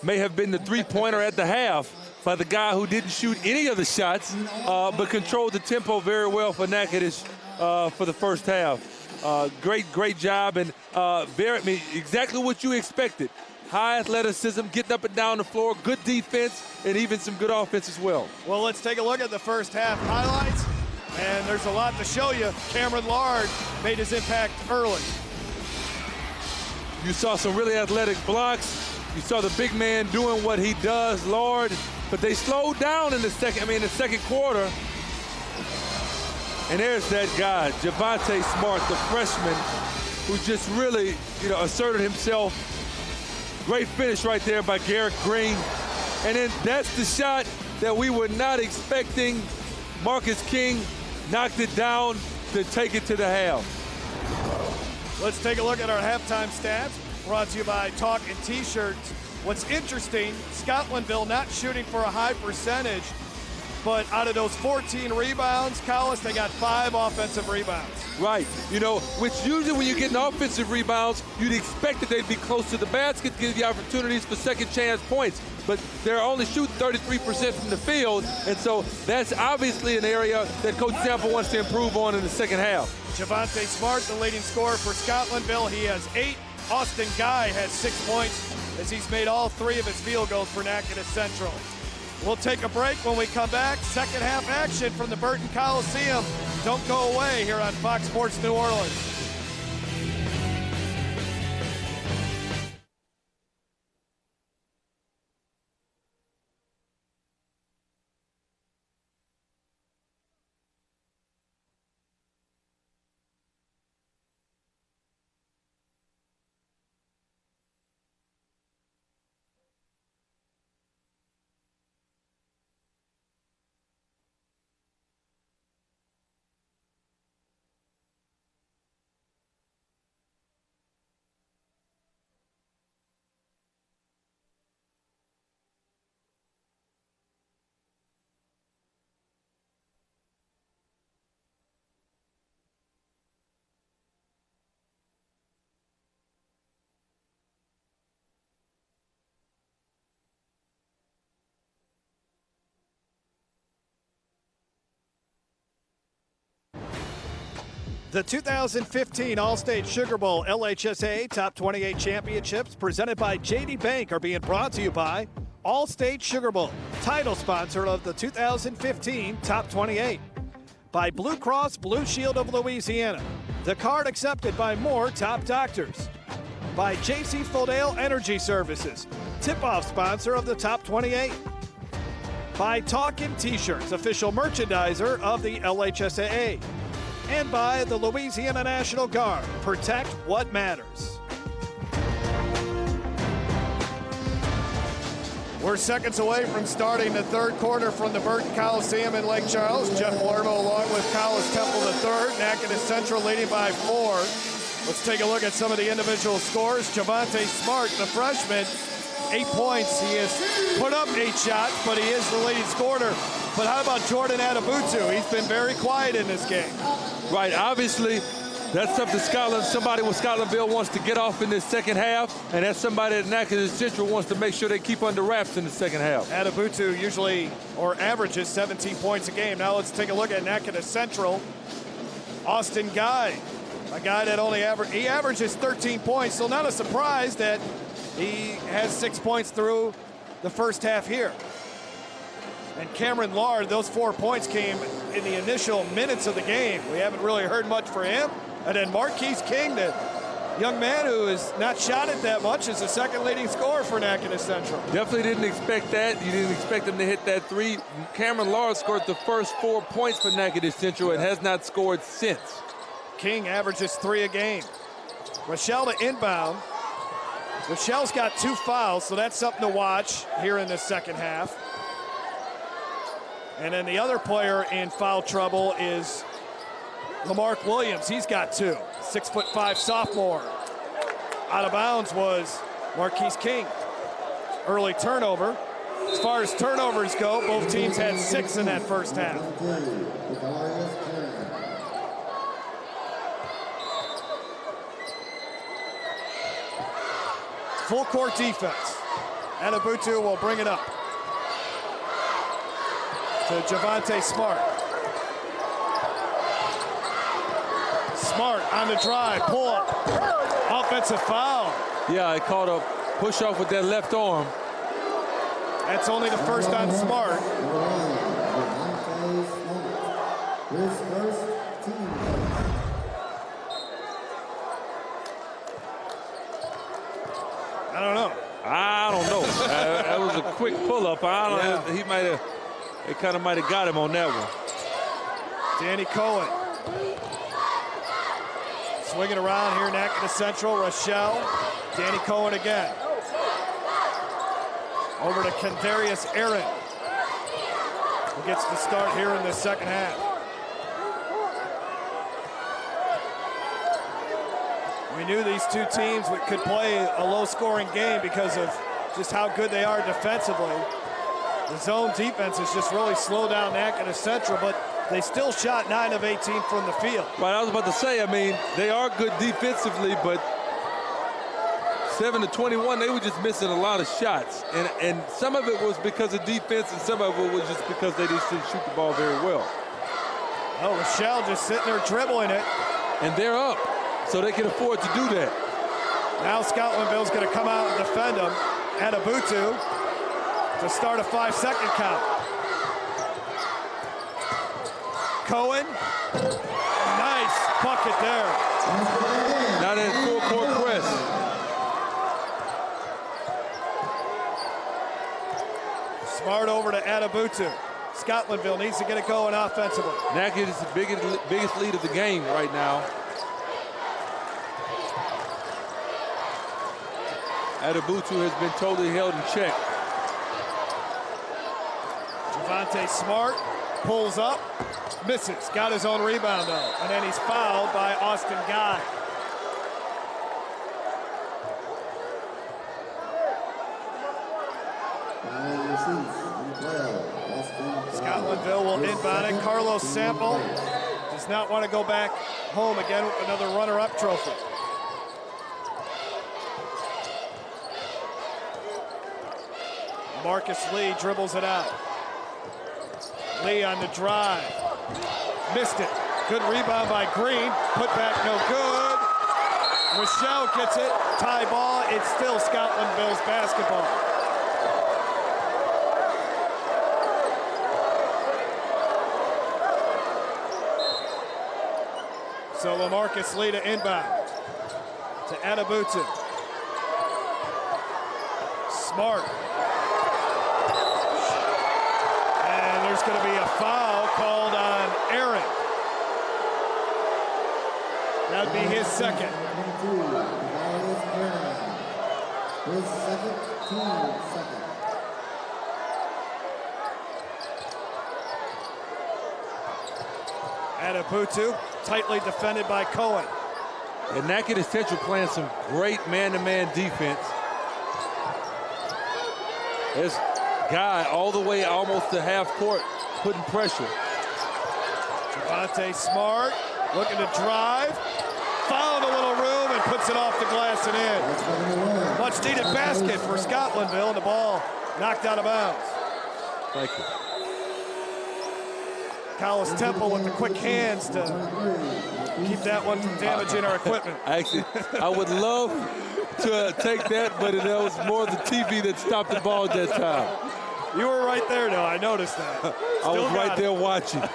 S3: may have been the three-pointer at the half by the guy who didn't shoot any of the shots, but controlled the tempo very well for Natchitoches for the first half. Great job, and exactly what you expected. High athleticism, getting up and down the floor, good defense, and even some good offense as well.
S1: Well, let's take a look at the first half highlights, and there's a lot to show you. Cameron Lard made his impact early.
S3: You saw some really athletic blocks. You saw the big man doing what he does, Lard, but they slowed down in the second quarter. And there's that guy, Javante Smart, the freshman, who just really, asserted himself. Great finish right there by Garrett Green. And then that's the shot that we were not expecting. Marcus King knocked it down to take it to the half.
S1: Let's take a look at our halftime stats, brought to you by Talking T-Shirts. What's interesting, Scotlandville not shooting for a high percentage, but out of those 14 rebounds, Collis, they got 5 offensive rebounds.
S3: Right, which usually when you're getting offensive rebounds, you'd expect that they'd be close to the basket, give the opportunities for second chance points. But they're only shooting 33% from the field, and so that's obviously an area that Coach Sample wants to improve on in the second half.
S1: Javante Smart, the leading scorer for Scotlandville. He has 8. Austin Guy has 6 points as he's made all 3 of his field goals for Natchitoches Central. We'll take a break. When we come back, second half action from the Burton Coliseum. Don't go away here on Fox Sports New Orleans. The 2015 All-State Sugar Bowl LHSAA Top 28 Championships presented by JD Bank are being brought to you by All-State Sugar Bowl, title sponsor of the 2015 Top 28. By Blue Cross Blue Shield of Louisiana, the card accepted by more top doctors. By JC Fodale Energy Services, tip-off sponsor of the Top 28. By Talkin' T-Shirts, official merchandiser of the LHSAA. And by the Louisiana National Guard. Protect what matters. We're seconds away from starting the third quarter from the Burton Coliseum in Lake Charles. Jeff Lerma along with Collis Temple III. Natchitoches Central leading by 4. Let's take a look at some of the individual scores. Javante Smart, the freshman, 8 points. He has put up 8 shots, but he is the leading scorer. But how about Jordan Adebutu? He's been very quiet in this game.
S3: Right, obviously, that's something somebody with Scotlandville wants to get off in this second half, and that's somebody that Natchitoches Central wants to make sure they keep under wraps in the second half.
S1: Adebutu usually, or averages 17 points a game. Now let's take a look at Natchitoches Central. Austin Guy, a guy that he averages 13 points, so not a surprise that he has 6 points through the first half here. And Cameron Lard, those 4 points came in the initial minutes of the game. We haven't really heard much for him. And then Marquise King, the young man who has not shot it that much, is the second leading scorer for Natchitoches Central.
S3: Definitely didn't expect that. You didn't expect him to hit that 3. Cameron Lard scored the first 4 points for Natchitoches Central and has not scored since.
S1: King averages 3 a game. Rochelle to inbound. Rochelle's got 2 fouls, so that's something to watch here in the second half. And then the other player in foul trouble is Lamarck Williams. He's got 2. 6'5" sophomore. Out of bounds was Marquise King. Early turnover. As far as turnovers go, both teams had 6 in that first half. Full court defense. Anabutu will bring it up to Javonte Smart. Smart on the drive, pull up. Offensive foul.
S3: Yeah, I called a push off with that left arm.
S1: That's only the first on Smart. I don't know.
S3: That was a quick pull-up. I don't know. He might have, it kind of might have got him on that one.
S1: Danny Cohen. Swinging around here, Nakada Central, Rochelle. Danny Cohen again. Over to Kendarius Aaron, who gets the start here in the second half. We knew these two teams could play a low-scoring game because of just how good they are defensively. The zone defense has just really slowed down Nakada Central, but they still shot 9 of 18 from the field.
S3: Right, I was about to say, I mean, they are good defensively, but 7 to 21, they were just missing a lot of shots. And some of it was because of defense, and some of it was just because they just didn't shoot the ball very well.
S1: Oh, Rochelle just sitting there dribbling it.
S3: And they're up, so they can afford to do that.
S1: Now Scotlandville's going to come out and defend them. Anabutu to start a 5-second count. Cohen, nice bucket there.
S3: Now that full court press.
S1: Smart over to Anabutu. Scotlandville needs to get it going offensively.
S3: Naked is the biggest lead of the game right now. Anabutu has been totally held in check.
S1: Javonte Smart pulls up, misses, got his own rebound though, and then he's fouled by Austin Guy. Scotlandville will inbound it. Carlos Sample does not want to go back home again with another runner-up trophy. Marcus Lee dribbles it out. Lee on the drive. Missed it. Good rebound by Green. Put back no good. Rochelle gets it. Tie ball. It's still Scotlandville's basketball. So LaMarcus Lee to inbound. To Anabutu. Smart. There's going to be a foul called on Aaron. That'd be his second.
S6: His second, team second.
S1: Anabutu, tightly defended by Cohen.
S3: And Naked Central playing some great man-to-man defense. There's Guy all the way almost to half court, putting pressure.
S1: Javonte Smart looking to drive, found a little room and puts it off the glass and in. Much needed basket for Scotlandville, and the ball knocked out of bounds.
S3: Thank you.
S1: Collis Temple with the quick hands to keep that one from damaging our equipment.
S3: Actually, I would love to take that, but it was more the TV that stopped the ball at that time.
S1: You were right there, though. I noticed that.
S3: I was right there watching.
S1: All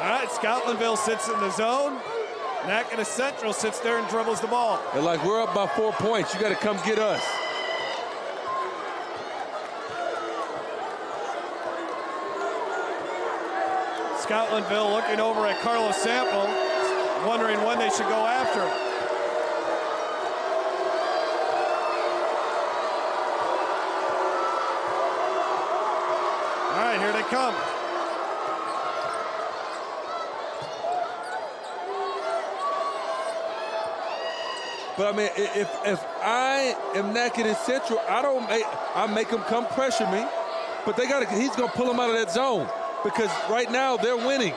S1: right, Scotlandville sits in the zone. Nakada Central sits there and dribbles the ball.
S3: They're like, we're up by 4 points. You got to come get us.
S1: Scotlandville looking over at Carlos Sample, wondering when they should go after him. come.
S3: But I mean, if I am Natchitoches Central, I make him come pressure me. But he's gonna pull him out of that zone because right now they're winning.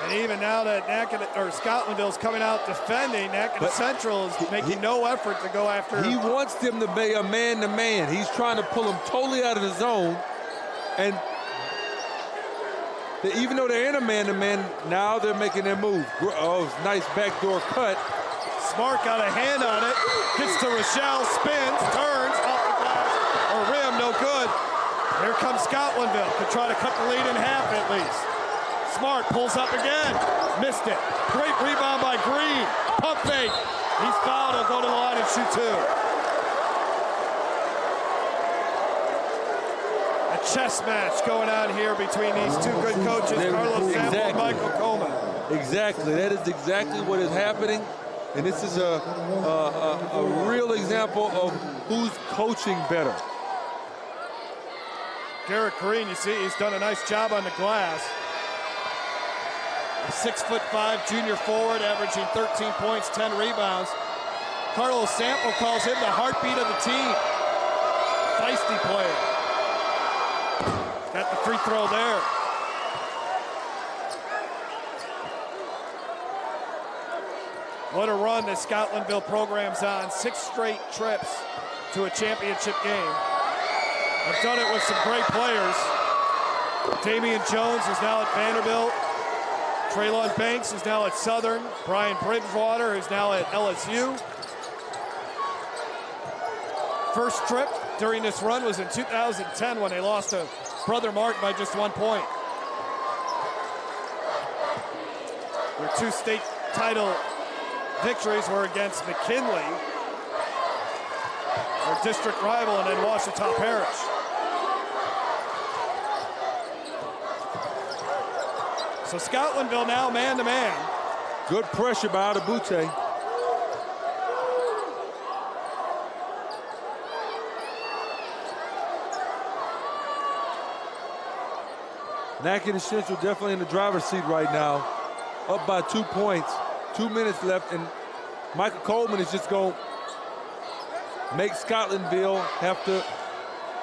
S1: And even now that Scotlandville's coming out defending, Natchitoches Central is making no effort to go after.
S3: He wants them to be a man-to-man. He's trying to pull them totally out of the zone. And even though they're in a man-to-man, now they're making their move. Oh, nice backdoor cut.
S1: Smart got a hand on it. Gets to Rochelle, spins, turns, off the glass, or rim, no good. Here comes Scotlandville. Could try to cut the lead in half at least. Smart pulls up again. Missed it. Great rebound by Green. Pump fake. He's fouled. He'll go to the line and shoot two. A chess match going on here between these two good coaches, Carlos Sample and Michael Coleman.
S3: Exactly. That is exactly what is happening. And this is a real example of who's coaching better.
S1: Garrett Green, you see, he's done a nice job on the glass. A 6'5" junior forward, averaging 13 points, 10 rebounds. Carlos Sample calls him the heartbeat of the team. Feisty player. Got the free throw there. What a run the Scotlandville program's on. 6 straight trips to a championship game. I've done it with some great players. Damian Jones is now at Vanderbilt. Traylon Banks is now at Southern. Brian Bridgewater is now at LSU. First trip during this run was in 2010 when they lost to Brother Martin by just 1 point. Their 2 state title victories were against McKinley, their district rival, and then Ouachita Parish. So Scotlandville now man-to-man.
S3: Good pressure by Adebute. Natchitoches Central definitely in the driver's seat right now. Up by 2 points. 2 minutes left, and Michael Coleman is just going to make Scotlandville have to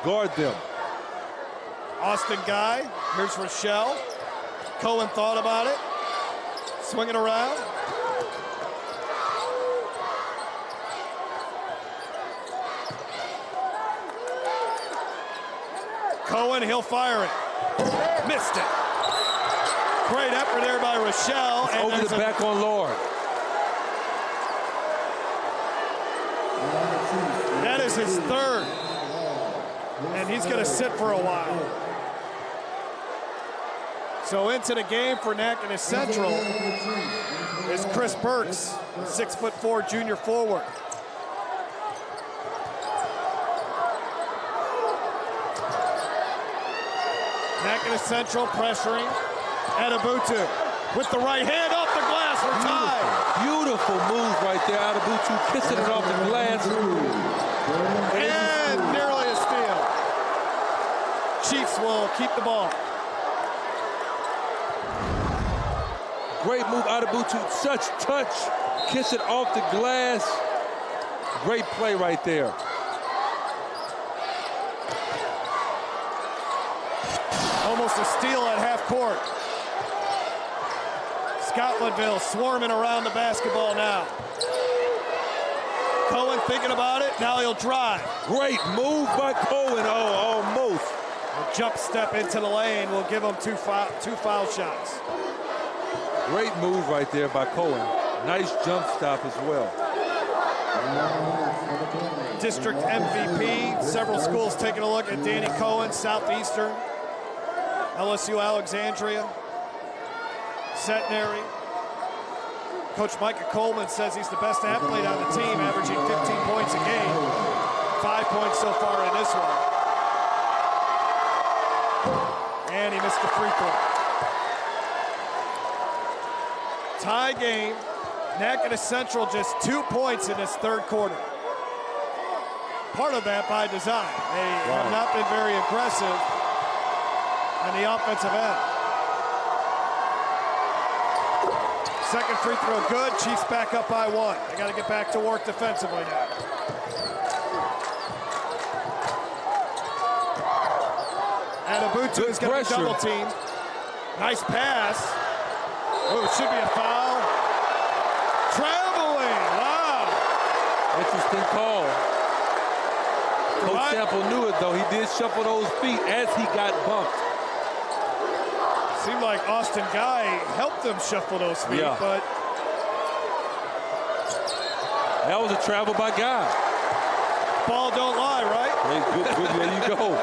S3: guard them.
S1: Austin Guy, here's Rochelle. Cohen thought about it. Swinging around. Cohen, he'll fire it. Missed it. Great effort there by Rochelle. And
S3: over the back on Lord.
S1: That is his third. And he's going to sit for a while. So into the game for Natchitoches Central is Chris Burks, 6'4" junior forward. Natchitoches Central pressuring Adebute with the right hand off the glass. We're tied.
S3: Beautiful move right there. Adebute kissing it off the glass.
S1: And nearly a steal. Chiefs will keep the ball.
S3: Great move out of Adebute. Such touch. Kiss it off the glass. Great play right there.
S1: Almost a steal at half court. Scotlandville swarming around the basketball now. Cohen thinking about it. Now he'll drive.
S3: Great move by Cohen. Oh, almost.
S1: A jump step into the lane will give him two foul shots.
S3: Great move right there by Cohen. Nice jump stop as well.
S1: District MVP. Several schools taking a look at Danny Cohen, Southeastern, LSU Alexandria, Centenary. Coach Micah Coleman says he's the best athlete on the team, averaging 15 points a game. 5 points so far in this one. And he missed the free throw. Tie game. Natchitoches Central just 2 points in this third quarter. Part of that by design. They have not been very aggressive on the offensive end. Second free throw good. Chiefs back up by 1. They got to get back to work defensively now. Adabutu is going to be double teamed. Nice pass. Oh, it should be a foul. Traveling. Wow.
S3: Interesting call. Coach Sample knew it, though. He did shuffle those feet as he got bumped.
S1: Seemed like Austin Guy helped them shuffle those feet, but
S3: that was a travel by Guy.
S1: Ball don't lie, right?
S3: Good, there you go.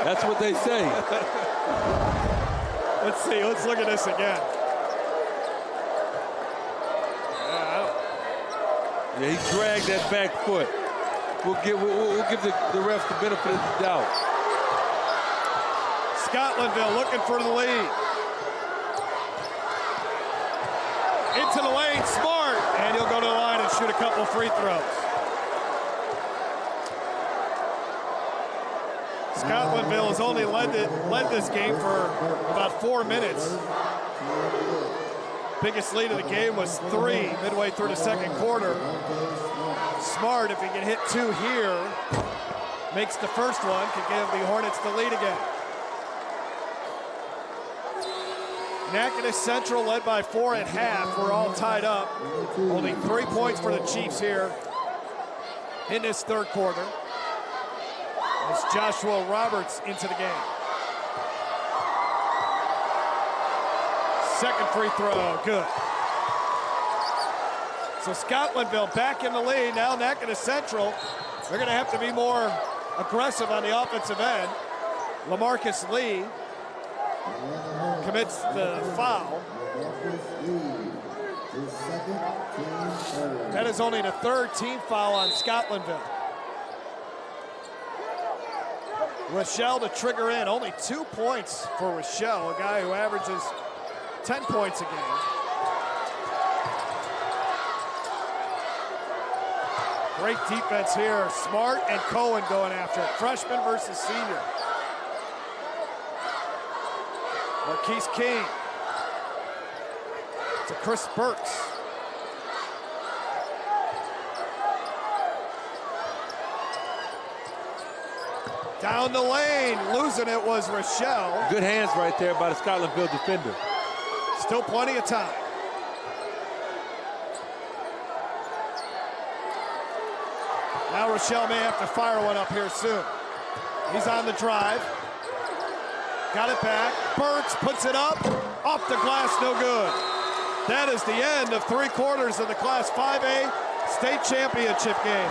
S3: That's what they say.
S1: Let's see. Let's look at this again.
S3: Yeah, he dragged that back foot. We'll give the refs the benefit of the doubt.
S1: Scotlandville looking for the lead. Into the lane, Smart, and he'll go to the line and shoot a couple free throws. Scotlandville has only led this game for about 4 minutes. Biggest lead of the game was 3 midway through the second quarter. Smart, if he can hit 2 here, makes the first one, can give the Hornets the lead again. Natchitoches Central led by 4 at half. We're all tied up. Only 3 points for the Chiefs here in this third quarter. As Joshua Roberts into the game. Second free throw, good. So Scotlandville back in the lead. Now Natchitoches Central, they're going to have to be more aggressive on the offensive end. LaMarcus Lee commits the foul. That is only the 3rd team foul on Scotlandville. Rochelle to trigger in. Only 2 points for Rochelle, a guy who averages 10 points a game. Great defense here. Smart and Cohen going after it. Freshman versus senior. Marquise King to Chris Burks. Down the lane, losing it was Rochelle.
S3: Good hands right there by the Scotlandville defender.
S1: Still plenty of time. Now Rochelle may have to fire one up here soon. He's on the drive. Got it back. Burks puts it up. Off the glass, no good. That is the end of 3 quarters of the Class 5A state championship game.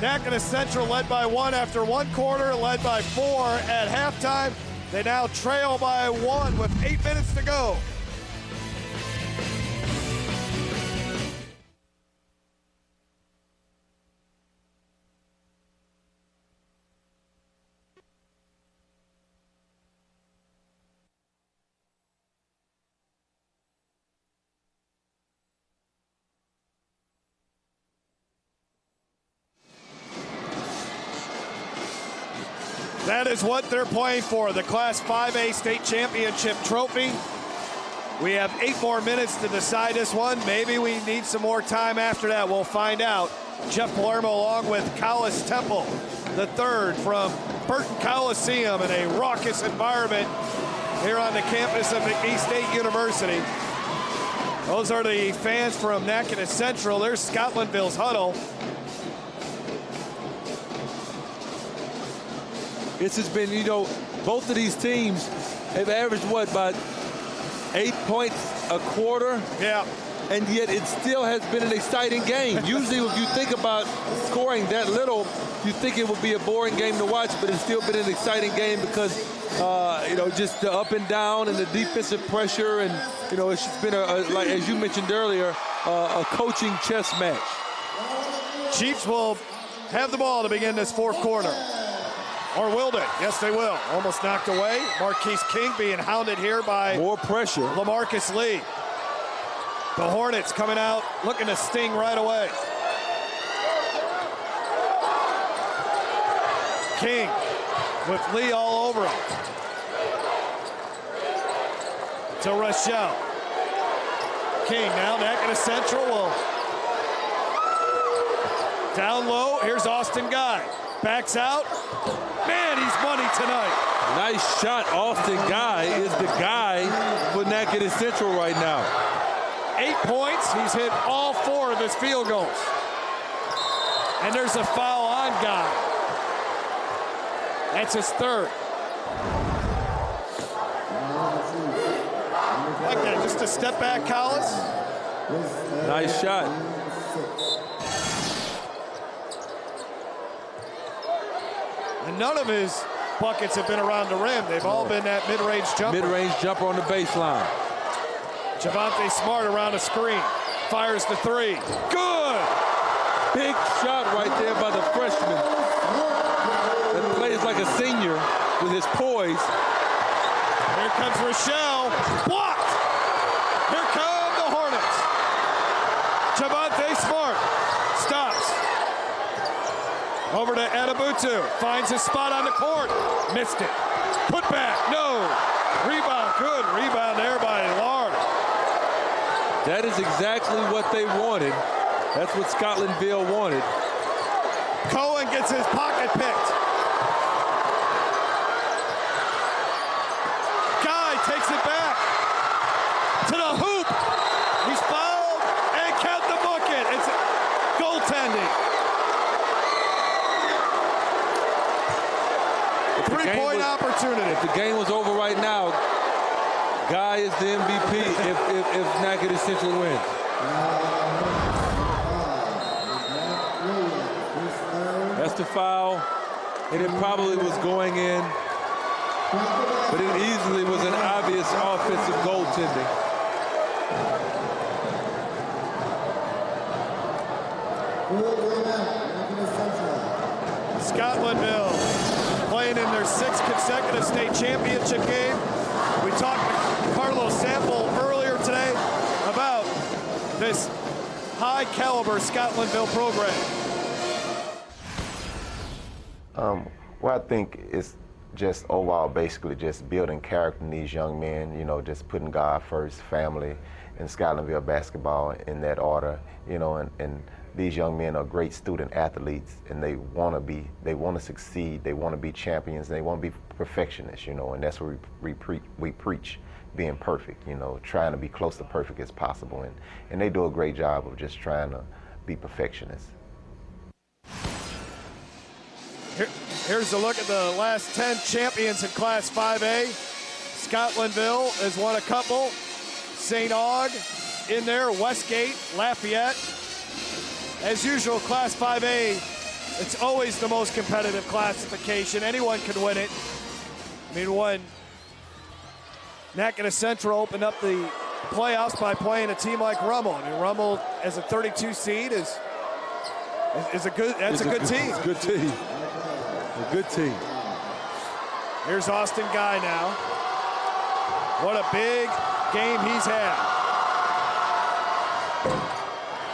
S1: Natchitoches Central led by 1 after 1 quarter, led by 4 at halftime. They now trail by 1 with 8 minutes to go. That is what they're playing for, the Class 5A state championship trophy. We have 8 more minutes to decide this one. Maybe we need some more time after that. We'll find out. Jeff Palermo along with Collis Temple, the third from Burton Coliseum in a raucous environment here on the campus of McNeese State University. Those are the fans from Natchitoches Central. There's Scotlandville's huddle.
S3: This has been, both of these teams have averaged, about 8 points a quarter?
S1: Yeah.
S3: And yet it still has been an exciting game. Usually if you think about scoring that little, you think it would be a boring game to watch, but it's still been an exciting game because, just the up and down and the defensive pressure. And, it's just been, like as you mentioned earlier, a coaching chess match.
S1: Chiefs will have the ball to begin this fourth quarter. Or will they? Yes, they will. Almost knocked away. Marquise King being hounded here by
S3: more pressure.
S1: LaMarcus Lee. The Hornets coming out looking to sting right away. King with Lee all over him. To Rochelle. King now Nakata Central will down low. Here's Austin Guy. Backs out. Man, he's money tonight.
S3: Nice shot. Austin Guy is the guy for Nakata Central right now.
S1: 8 points. He's hit all 4 of his field goals. And there's a foul on Guy. That's his 3rd. Like that, just a step back, Collis.
S3: Nice shot.
S1: And none of his buckets have been around the rim. They've all been that mid-range jumper.
S3: Mid-range jumper on the baseline.
S1: Javante Smart around a screen. Fires the 3. Good!
S3: Big shot right there by the freshman. That plays like a senior with his poise.
S1: Here comes Rochelle. Blocked! Here come the Hornets. Javante Smart stops. Over to Adebutu. Finds his spot on the court. Missed it. Put back. No. Rebound. Good rebound there by Lard.
S3: That is exactly what they wanted. That's what Scotlandville wanted.
S1: Cohen gets his pocket picked. Guy takes it back. To the hoop. He's fouled and count the bucket. It's goaltending. 3-point opportunity.
S3: If the game was over right now, Guy is the MVP if Nakata Central wins. That's the foul, and it probably was going in, but it easily was an obvious offensive goaltending.
S1: Scotlandville playing in their 6th consecutive state championship game. We talked to Carlos Sample earlier today about this high caliber Scotlandville program.
S7: Well, I think it's just overall basically just building character in these young men, you know, just putting God first, family, and Scotlandville basketball in that order, you know, and these young men are great student athletes, and they want to succeed, they want to be champions, they want to be perfectionists, you know, and that's what we preach, being perfect, you know, trying to be close to perfect as possible, and they do a great job of just trying to be perfectionists.
S1: Here's a look at the last 10 champions in Class 5A. Scotlandville has won a couple. St. Aug in there, Westgate, Lafayette. As usual, Class 5A, it's always the most competitive classification. Anyone can win it. I mean, when Nakata Central opened up the playoffs by playing a team like Rummel. I mean, Rummel as a 32 seed is a good. That's a good team.
S3: It's a good team. A good team.
S1: Here's Austin Guy now. What a big game he's had.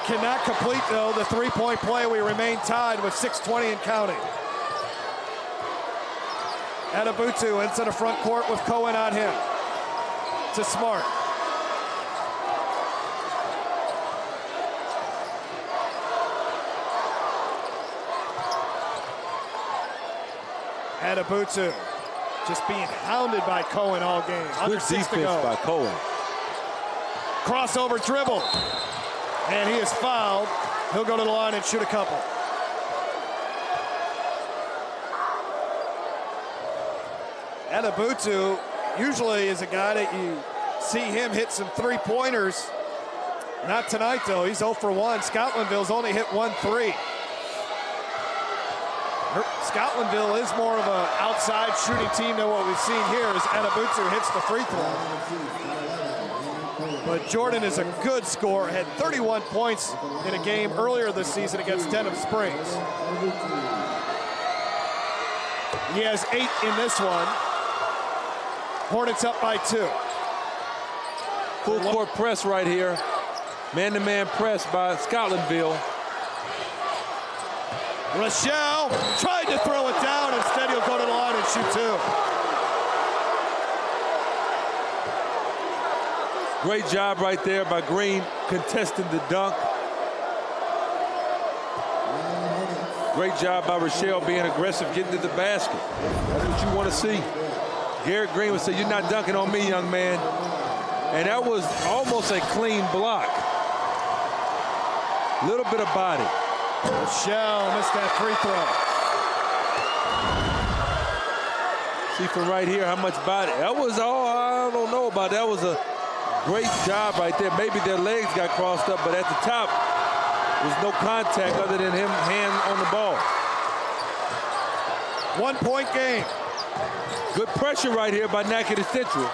S1: Cannot complete, though, the 3-point play. We remain tied with 6:20 and counting. Adebutu into the front court with Cohen on him. To Smart. Adebutu just being hounded by Cohen all game. Under
S3: Good
S1: 6 to
S3: defense
S1: go.
S3: by Cohen.
S1: Crossover dribble. And he is fouled. He'll go to the line and shoot a couple. Adebutu usually is a guy that you see him hit some 3-pointers. Not tonight, though. He's 0 for 1. Scotlandville's only hit 1 3. Scotlandville is more of an outside shooting team than what we've seen here as Adebutu hits the free throw. But Jordan is a good scorer, had 31 points in a game earlier this season against Denham Springs. He has 8 in this one. Hornets up by 2.
S3: Full court press right here. Man-to-man press by Scotlandville.
S1: Rochelle tried to throw it down. Instead, he'll go to the line and shoot two.
S3: Great job right there by Green contesting the dunk. Great job by Rochelle being aggressive, getting to the basket. That's what you want to see. Garrett Green would say, "You're not dunking on me, young man." And that was almost a clean block. Little bit of body.
S1: Rochelle missed that free throw.
S3: See from right here how much body. That was all, I don't know about. That was a great job right there. Maybe their legs got crossed up, but at the top, there's no contact other than him hand on the ball.
S1: 1 point game.
S3: Good pressure right here by Natchitoches Central.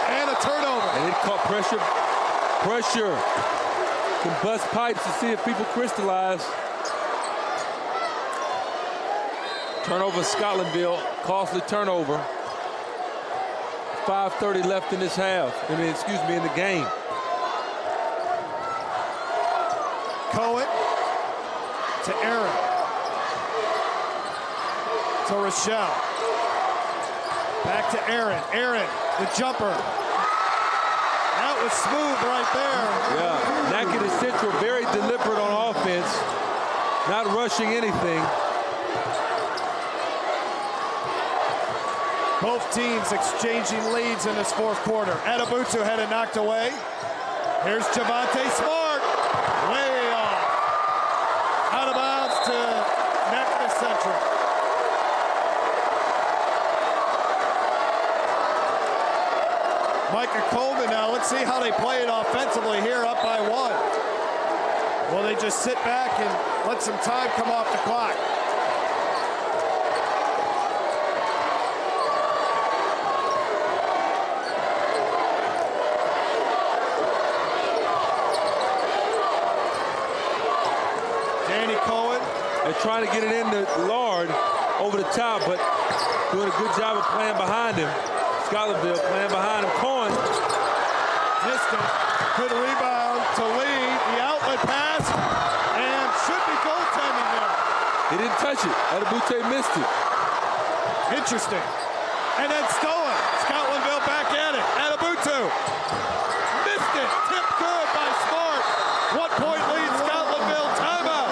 S1: And a turnover.
S3: And it caught pressure. Pressure. Can bust pipes to see if people crystallize. Turnover, Scotlandville. Costly turnover. 5:30 left in this half. in the game.
S1: Cohen to Aaron. To Rochelle. Back to Aaron. Aaron, the jumper. That was smooth right there.
S3: Yeah, Natchitoches Central very deliberate on offense. Not rushing anything.
S1: Both teams exchanging leads in this fourth quarter. Addabutu had it knocked away. Here's Javante Smart. Way off. Out of bounds to Natchitoches Central. Micah Coleman now. Let's see how they play it offensively here, up by one. Well, they just sit back and let some time come off the clock. Danny Cohen.
S3: They're trying to get it into Lard over the top, but doing a good job of playing behind him. Scotlandville playing behind him. Cohen
S1: missed it. Good rebound to lead. The outlet pass. And should be goaltending there.
S3: He didn't touch it. Addabutu missed it.
S1: Interesting. And then stolen. Scotlandville back at it. Addabutu missed it. Tipped good by Smart. 1 point lead. Scotlandville timeout.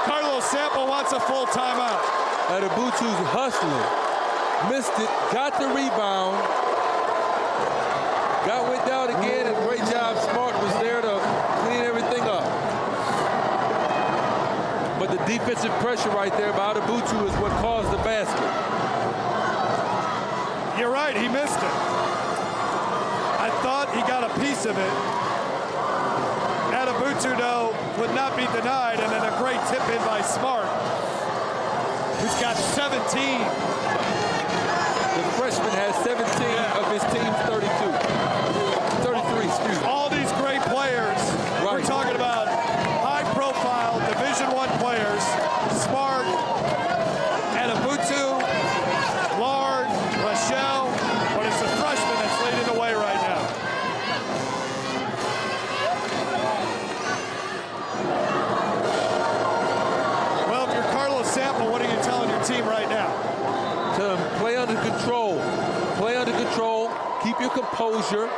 S1: Carlos Sample wants a full timeout.
S3: Addabutu's hustling. Missed it. Got the rebound. Went down again, and great job. Smart was there to clean everything up. But the defensive pressure right there by Addabutu is what caused the basket.
S1: You're right, he missed it. I thought he got a piece of it. Addabutu, though, would not be denied, and then a great tip in by Smart, who's got 17.
S3: The freshman has 17 of his team's 32. 33, excuse me.
S1: All these great players. Right. We're talking about high-profile Division I players. Smart, Addabutu, Lard, Rochelle, but it's the freshman that's leading the way right now. Well, if you're Carlos Sample, what are you telling your team right now?
S3: To play under control. Play under control. Keep your composure.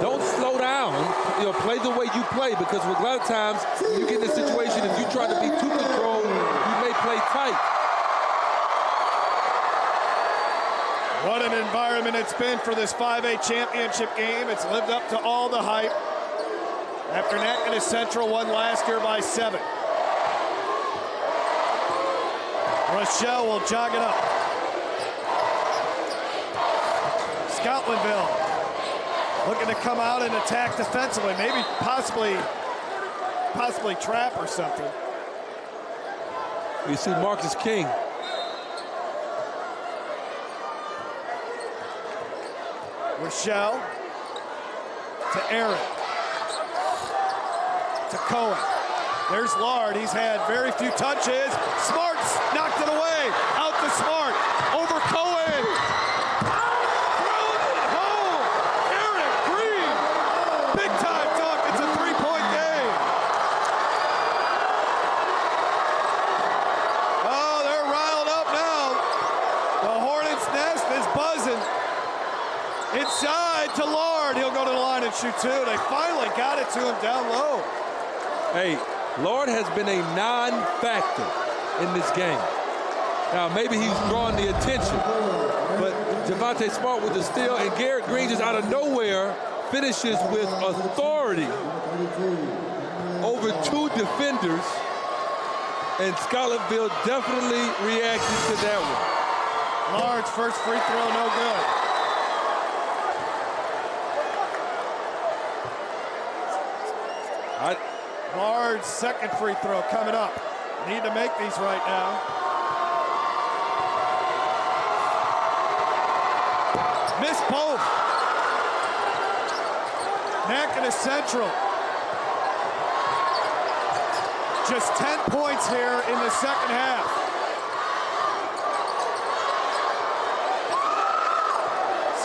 S3: Don't slow down. Play the way you play, because a lot of times you get in a situation, if you try to be too controlled, you may play tight.
S1: What an environment it's been for this 5A championship game. It's lived up to all the hype. After Natchitoches Central won last year by 7. Rochelle will jog it up. Scotlandville looking to come out and attack defensively. Maybe possibly trap or something.
S3: You see Marcus King.
S1: Rochelle to Aaron. To Cohen. There's Lard. He's had very few touches. Smart's knocked it away. Out to Smart. Over Cohen. Lord, he'll go to the line and shoot two. They finally got it to him down low.
S3: Hey, Lord has been a non-factor in this game. Now, maybe he's drawing the attention, but Javonte Smart with the steal, and Garrett Green just out of nowhere finishes with authority over two defenders, and Scotlandville definitely reacted to that one.
S1: Large first free throw, no good. Large second free throw coming up. Need to make these right now. Missed both. Nakana Central. Just 10 points here in the second half.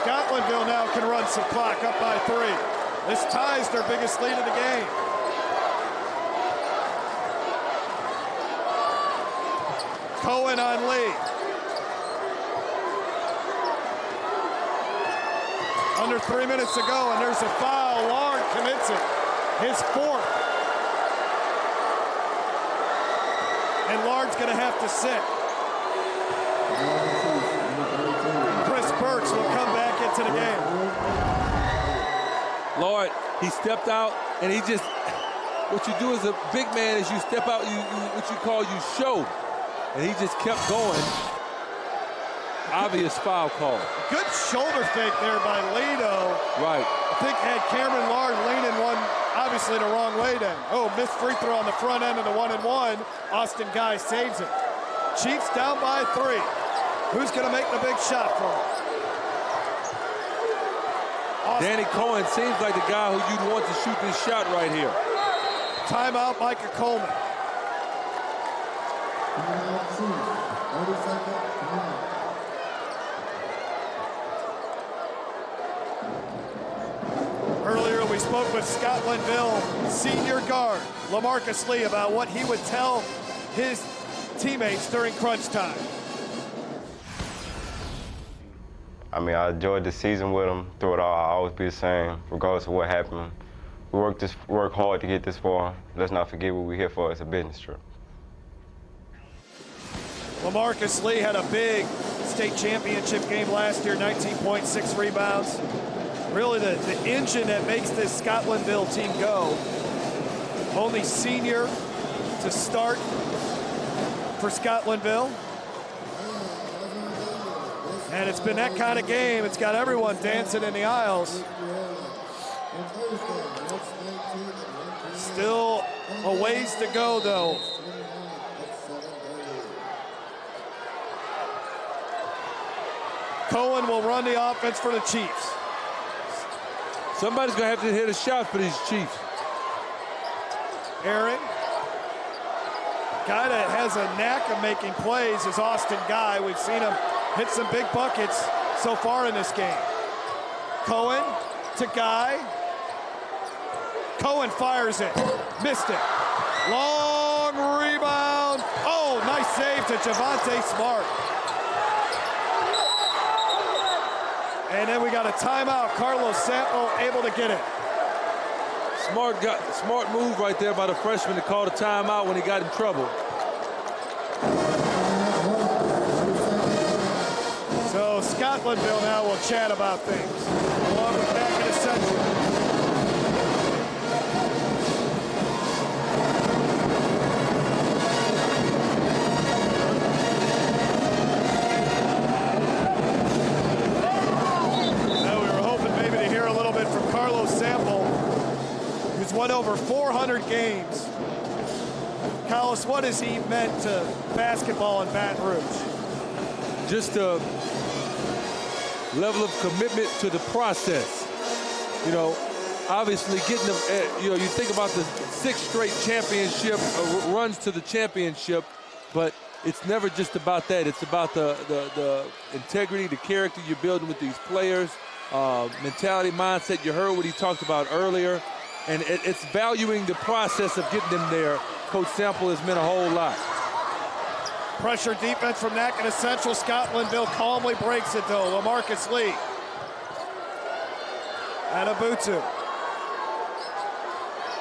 S1: Scotlandville now can run some clock, up by 3. This ties their biggest lead of the game. Cohen on Lee. Under 3 minutes to go, and there's a foul. Lard commits it. His 4th. And Lard's going to have to sit. Chris Burks will come back into the game.
S3: Lord, he stepped out, and he just, what you do as a big man is you step out, what you call you show. And he just kept going. Obvious foul call.
S1: Good shoulder fake there by Lido.
S3: Right.
S1: I think had Cameron Lard leaning one, obviously the wrong way then. Oh, missed free throw on the front end of the 1-and-1. Austin Guy saves it. Chiefs down by 3. Who's going to make the big shot for him?
S3: Danny Cohen seems like the guy who you'd want to shoot this shot right here.
S1: Timeout, Micah Coleman. Earlier we spoke with Scotlandville senior guard LaMarcus Lee about what he would tell his teammates during crunch time.
S8: I mean, I enjoyed the season with them. Through it all, I'll always be the same, regardless of what happened. We work hard to get this far. Let's not forget what we're here for. It's a business trip.
S1: LaMarcus Lee had a big state championship game last year, 19.6 rebounds. Really the engine that makes this Scotlandville team go. Only senior to start for Scotlandville. And it's been that kind of game. It's got everyone dancing in the aisles. Still a ways to go, though. Cohen will run the offense for the Chiefs.
S3: Somebody's going to have to hit a shot for these Chiefs.
S1: Aaron. Guy that has a knack of making plays is Austin Guy. We've seen him hit some big buckets so far in this game. Cohen to Guy. Cohen fires it. Missed it. Long rebound. Oh, nice save to Javonte Smart. And then we got a timeout. Carlos Sample able to get it.
S3: Smart move right there by the freshman to call the timeout when he got in trouble.
S1: So Scotlandville now will chat about things, along with Nakana Central. Now we were hoping maybe to hear a little bit from Carlos Sample, who's won over 400 games. Carlos, what has he meant to basketball in Baton Rouge?
S3: Just a level of commitment to the process. You know, obviously getting them, you think about the 6 straight championship runs to the championship, but it's never just about that. It's about the integrity, the character you're building with these players, mentality, mindset. You heard what he talked about earlier, and it's valuing the process of getting them there. Coach Sample has meant a whole lot.
S1: Pressure defense from Nakana Central. Scotlandville calmly breaks it, though. LaMarcus Lee. Adabutu.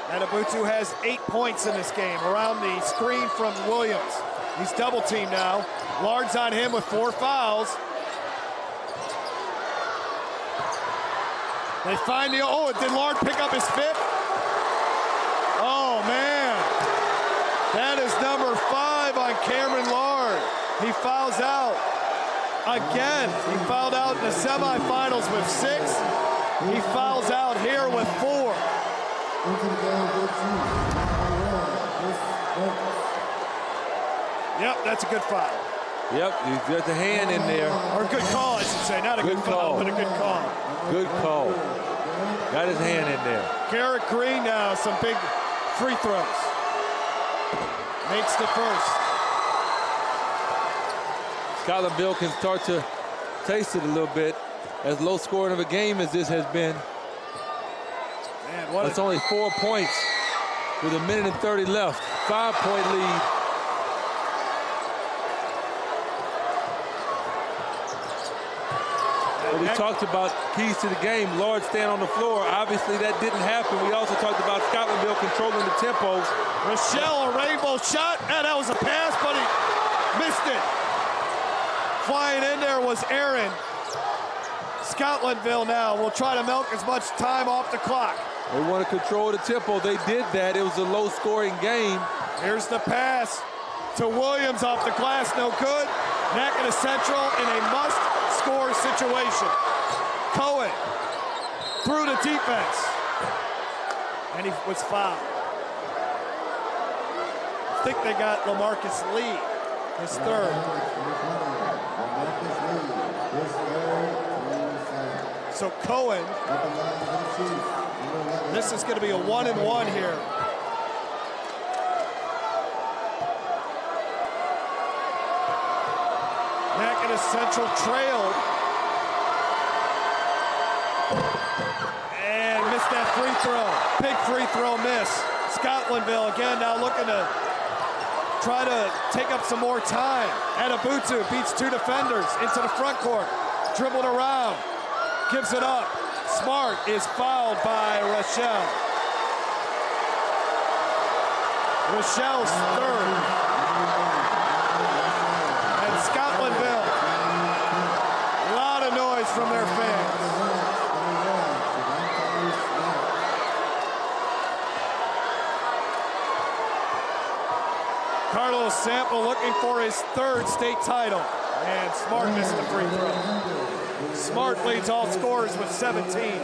S1: Adabutu has 8 points in this game around the screen from Williams. He's double teamed now. Lard's on him with 4 fouls. They find the, oh, did Lard pick up his 5th? Oh, man. That is number 5 on Cameron Lard. He fouls out again. He fouled out in the semifinals with 6. He fouls out here with 4. Yep, that's a good foul.
S3: Yep, he's got the hand in there.
S1: Or a good call, I should say. Not a good foul, but a good call.
S3: Good call. Got his hand in there.
S1: Garrett Green now, some big free throws. Makes the first.
S3: Scotlandville can start to taste it a little bit. As low scoring of a game as this has been.
S1: Man,
S3: it's only 4 points with 1:30 left. 5-point lead. But we talked about keys to the game. Lord staying on the floor. Obviously that didn't happen. We also talked about Scotlandville controlling the tempo.
S1: Rochelle, a rainbow shot. Man, that was a pass, but he missed it. Flying in there was Aaron. Scotlandville now will try to milk as much time off the clock.
S3: They want to control the tempo. They did that. It was a low-scoring game.
S1: Here's the pass to Williams off the glass. No good. Nakata Central in a must-score situation. Cohen through the defense. And he was fouled. I think they got LaMarcus Lee, his 3rd. So Cohen, this is going to be a 1-and-1 here. Nakata Central trailed. And missed that free throw. Big free throw miss. Scotlandville again now looking to try to take up some more time. Adabutu beats 2 defenders into the front court. Dribbled around. Gives it up. Smart is fouled by Rochelle. Rochelle's 3rd. And Scotlandville. A lot of noise from their fans. Carlos Sample looking for his 3rd state title. And Smart missed the free throw. Smart leads all scorers with 17.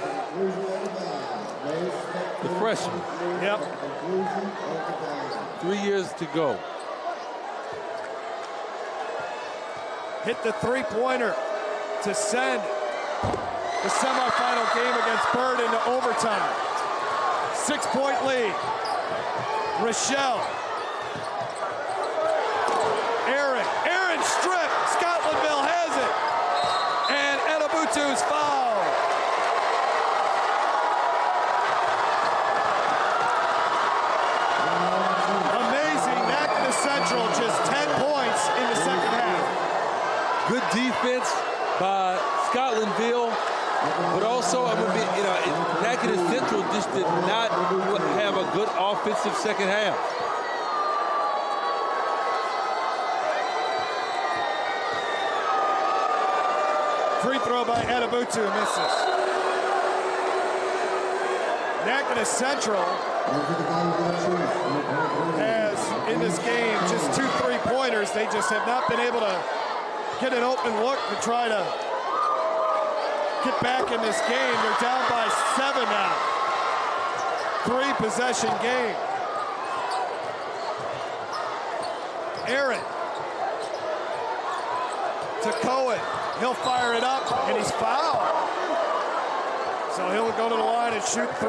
S3: The freshman.
S1: Yep.
S3: 3 years to go.
S1: Hit the 3-pointer to send the semifinal game against Bird into overtime. 6-point lead. Rochelle. Aaron strip. Scotlandville has it. And Adabutu's foul. Amazing. Nakata Central just 10 points in the second half.
S3: Good defense by Scotlandville, but also Nakata Central just did not have a good offensive second half.
S1: Free throw by Adabutu misses. Nakata Central has, in this game, just 2 3-pointers. They just have not been able to get an open look to try to get back in this game. They're down by 7 now. 3-possession game. Aaron to Cohen. He'll fire it up, and he's fouled. So he'll go to the line and shoot 3.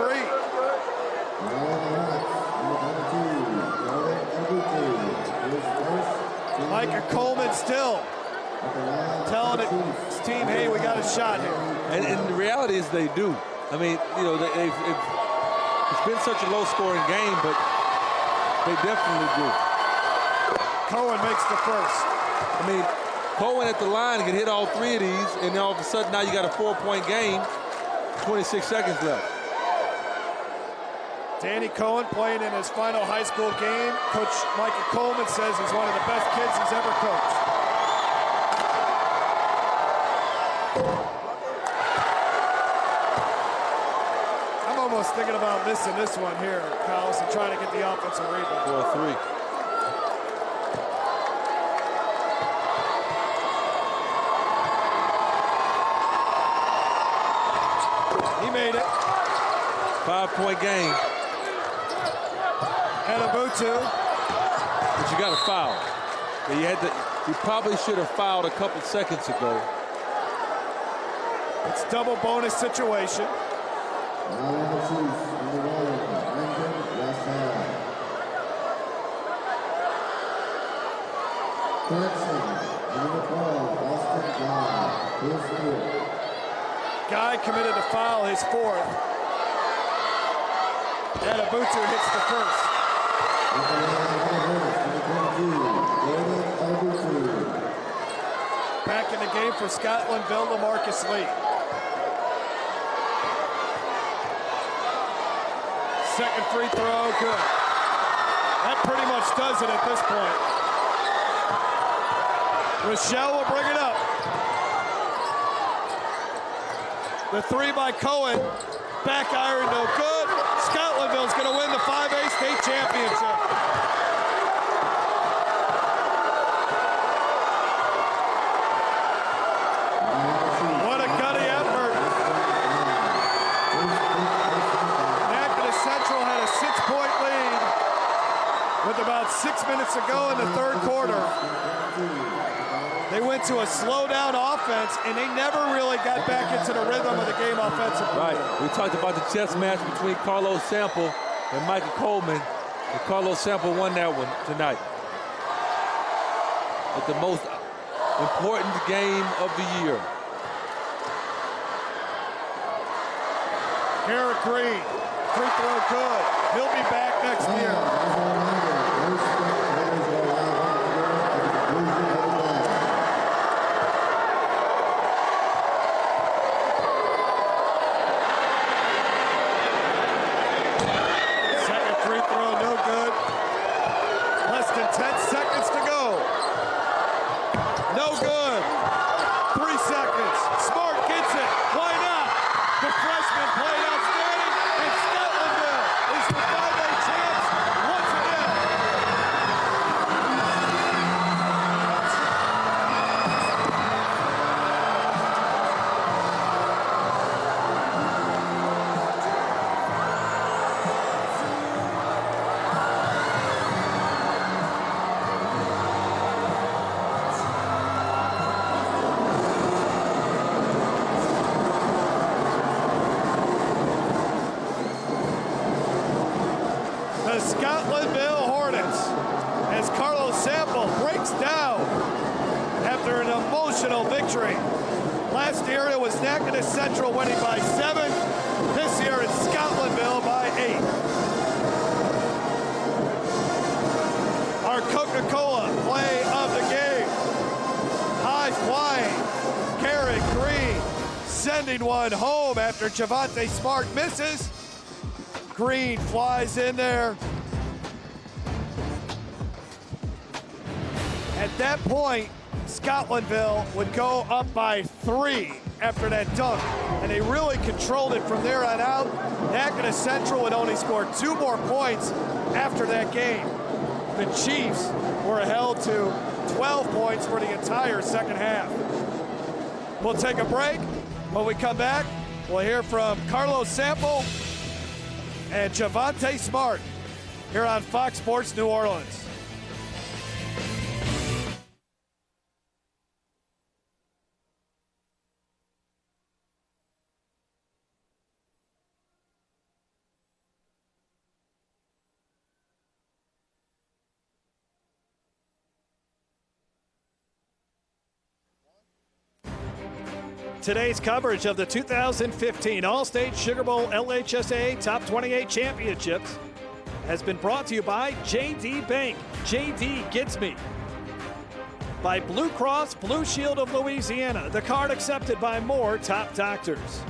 S1: Micah Coleman still telling his team, hey, we got a shot here.
S3: And the reality is they do. I mean, it's been such a low-scoring game, but they definitely do.
S1: Cohen makes the first.
S3: I mean, Cohen at the line can hit all 3 of these, and then all of a sudden now you got a 4-point game. 26 seconds left.
S1: Danny Cohen playing in his final high school game. Coach Michael Coleman says he's one of the best kids he's ever coached. I'm almost thinking about missing this one here, Kyles, and trying to get the offensive rebound.
S3: For a 3.
S1: He made it.
S3: 5-point game.
S1: Adabutu.
S3: But you got to foul. You probably should have fouled a couple seconds ago.
S1: It's double bonus situation. Guy committed a foul, his 4th. Adabutu hits the first. Back in the game for Scotlandville, LaMarcus Lee. Second free throw, good. That pretty much does it at this point. Rochelle will bring it up. The 3 by Cohen. Back iron, no good. Scotlandville's going to win the 5A state championship. What a gutty effort. Natchitoches Central had a 6-point lead with about 6 minutes to go in the 3rd quarter. They went to a slow-down offense, and they never really got back into the rhythm of the game offensively.
S3: Right. We talked about the chess match between Carlos Sample and Michael Coleman, and Carlos Sample won that one tonight. It's the most important game of the year.
S1: Garrett Green, free throw good. He'll be back next year. Second free throw, no good. Less than 10 seconds to go. No good. 3 seconds. Smart gets it. Why not? The freshman played outstanding, and Scotlandville is the 5A champs once again. The Scotlandville Hornets, as Carlos Sample breaks down after an emotional victory. Last year it was Natchitoches Central winning by 7. This year it's Scotlandville by 8. Our Coca-Cola play of the game. High flying, Garrett Green sending one home after Javante Smart misses. Green flies in there. At that point, Scotlandville would go up by 3 after that dunk, and they really controlled it from there on out. Natchitoches Central would only score 2 more points after that game. The Chiefs were held to 12 points for the entire second half. We'll take a break. When we come back, we'll hear from Carlos Sample and Javante Smart here on Fox Sports New Orleans. Today's coverage of the 2015 All-State Sugar Bowl LHSAA Top 28 Championships has been brought to you by JD Bank. JD gets me. By Blue Cross Blue Shield of Louisiana, the card accepted by more top doctors.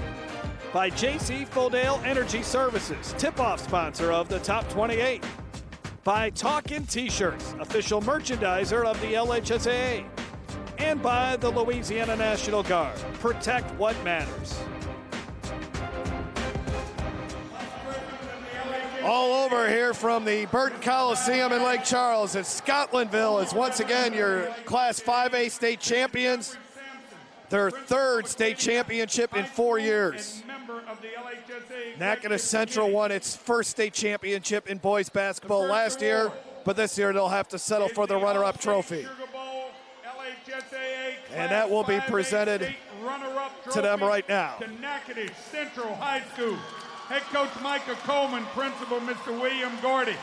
S1: By JC Fodale Energy Services, tip-off sponsor of the Top 28. By Talkin' T-Shirts, official merchandiser of the LHSAA. And by the Louisiana National Guard. Protect what matters. All over here from the Burton Coliseum in Lake Charles as Scotlandville is once again your Class 5A state champions. Their third state championship in 4 years. Natchitoches Central won its first state championship in boys basketball last year, but this year they'll have to settle for the runner-up trophy. And that will be presented to them right now.
S9: To Natchitoches Central High School. Head coach Micah Coleman, principal Mr. William Gordy.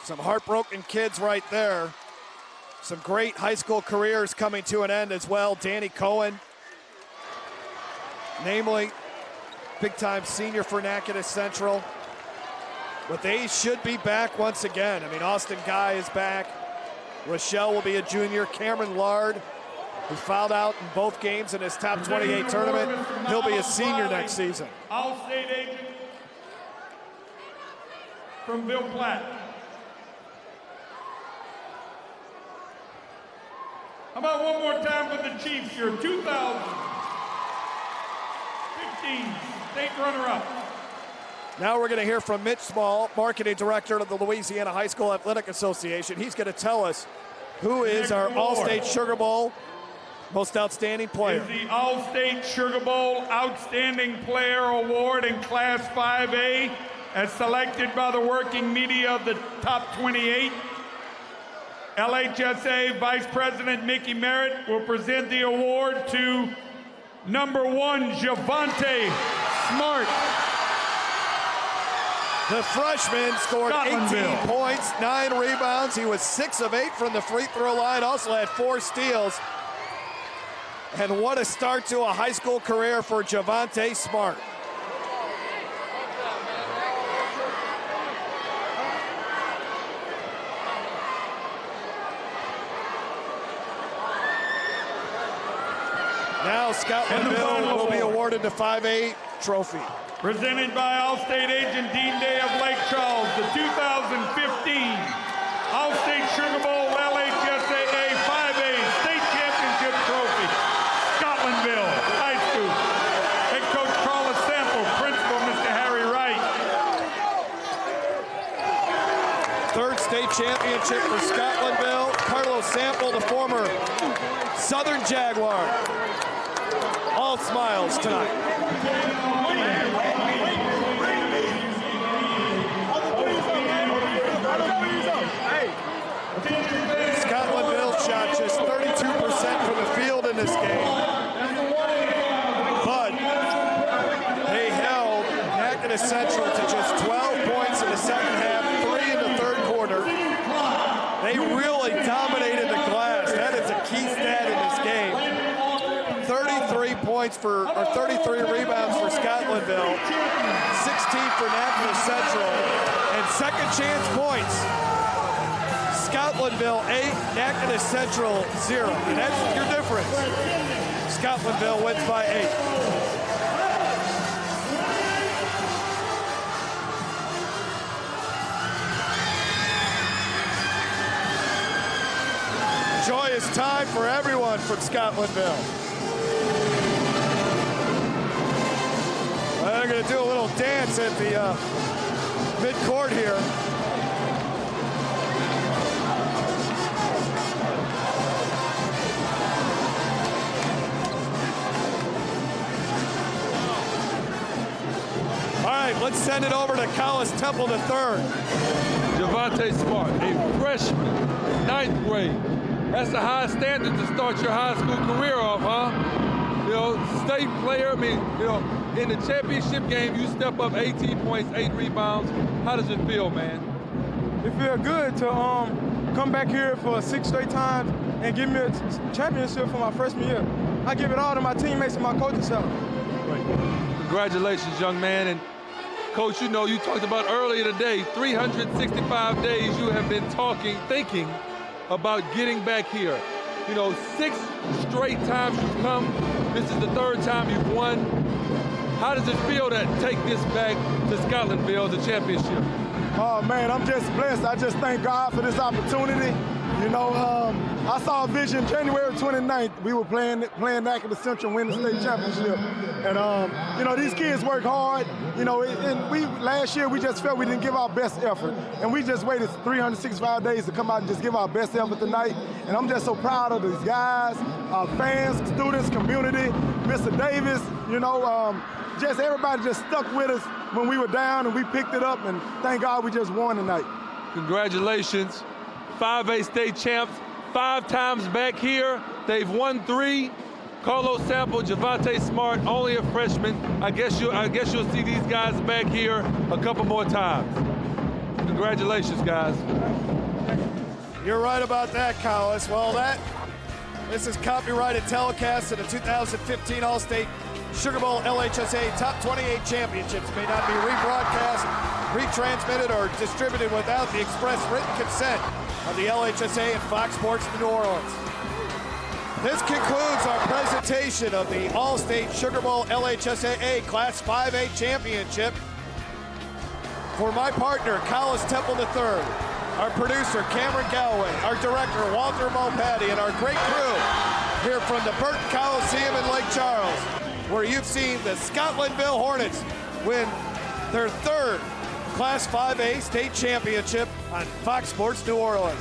S1: Some heartbroken kids right there. Some great high school careers coming to an end as well. Danny Cohen, namely, big-time senior for Natchitoches Central. But they should be back once again. I mean, Austin Guy is back. Rochelle will be a junior. Cameron Lard, who fouled out in both games in his top 28 tournament, he'll be a senior next season.
S9: All-state agent from Bill Platt. How about one more time for the Chiefs, your 2015 state runner-up.
S1: Now we're going to hear from Mitch Small, marketing director of the Louisiana High School Athletic Association. He's going to tell us who is our All-State Sugar Bowl most outstanding player.
S9: Is the All-State Sugar Bowl Outstanding Player Award in Class 5A, as selected by the working media of the Top 28. LHSA Vice President Mickey Merritt will present the award to number 1, Javante Smart.
S1: The freshman scored 18 points, 9 rebounds. He was 6 of 8 from the free throw line, also had 4 steals. And what a start to a high school career for Javante Smart. Now Scotlandville will be awarded the 5A trophy.
S9: Presented by All-State Agent Dean Day of Lake Charles, the 2015 All-State Sugar Bowl LHSAA 5A State Championship Trophy. Scotlandville High School. Head coach Carlos Sample, principal Mr. Harry Wright.
S1: Third state championship for Scotlandville. Carlos Sample, the former Southern Jaguar. All smiles tonight. Scotlandville shot just 32% from the field in this game. But they held Natchitoches Central to just 12 points in the second half, 3 in the third quarter. They really dominated the glass. That is a key stat in this game. 33 rebounds for Scotlandville, 16 for Natchitoches Central, and second chance points. Scotlandville 8, Natchitoches Central 0, and that's your difference. Scotlandville wins by 8. Joyous time for everyone from Scotlandville. They're going to do a little dance at the mid-court here. All right, let's send it over to Collis Temple III.
S3: Javante Smart, a freshman, 9th grade. That's a high standard to start your high school career off, huh? You know, state player, I mean, you know, in the championship game, you step up 18 points, 8 rebounds. How does it feel, man?
S10: It feels good to come back here for 6 straight times and give me a championship for my freshman year. I give it all to my teammates and my coaching staff.
S3: Congratulations, young man. And Coach, you know, you talked about earlier today, 365 days you have been thinking about getting back here. You know, 6 straight times you've come. This is the 3rd time you've won. How does it feel to take this back to Scotlandville, the championship?
S10: Oh, man, I'm just blessed. I just thank God for this opportunity. You know, I saw a vision January 29th. We were playing back at the Central, winning the state championship. And, you know, these kids work hard. You know, and last year we just felt we didn't give our best effort. And we just waited 365 days to come out and just give our best effort tonight. And I'm just so proud of these guys, our fans, students, community, Mr. Davis, you know, just everybody just stuck with us when we were down, and we picked it up, and thank God we just won tonight.
S3: Congratulations. 5A state champs, 5 times back here. They've won 3. Carlos Sample, Javante Smart, only a freshman. I guess you'll see these guys back here a couple more times. Congratulations, guys.
S1: You're right about that, Carlos. Well, this is copyrighted telecast of the 2015 All-State Sugar Bowl LHSA Top 28 Championships. May not be rebroadcast, retransmitted, or distributed without the express written consent of the LHSA and Fox Sports New Orleans. This concludes our presentation of the All-State Sugar Bowl LHSAA Class 5A Championship. For my partner, Collis Temple III, our producer, Cameron Galloway, our director, Walter Mulpatty, and our great crew here from the Burton Coliseum in Lake Charles, where you've seen the Scotlandville Hornets win their 3rd Class 5A state championship on Fox Sports New Orleans.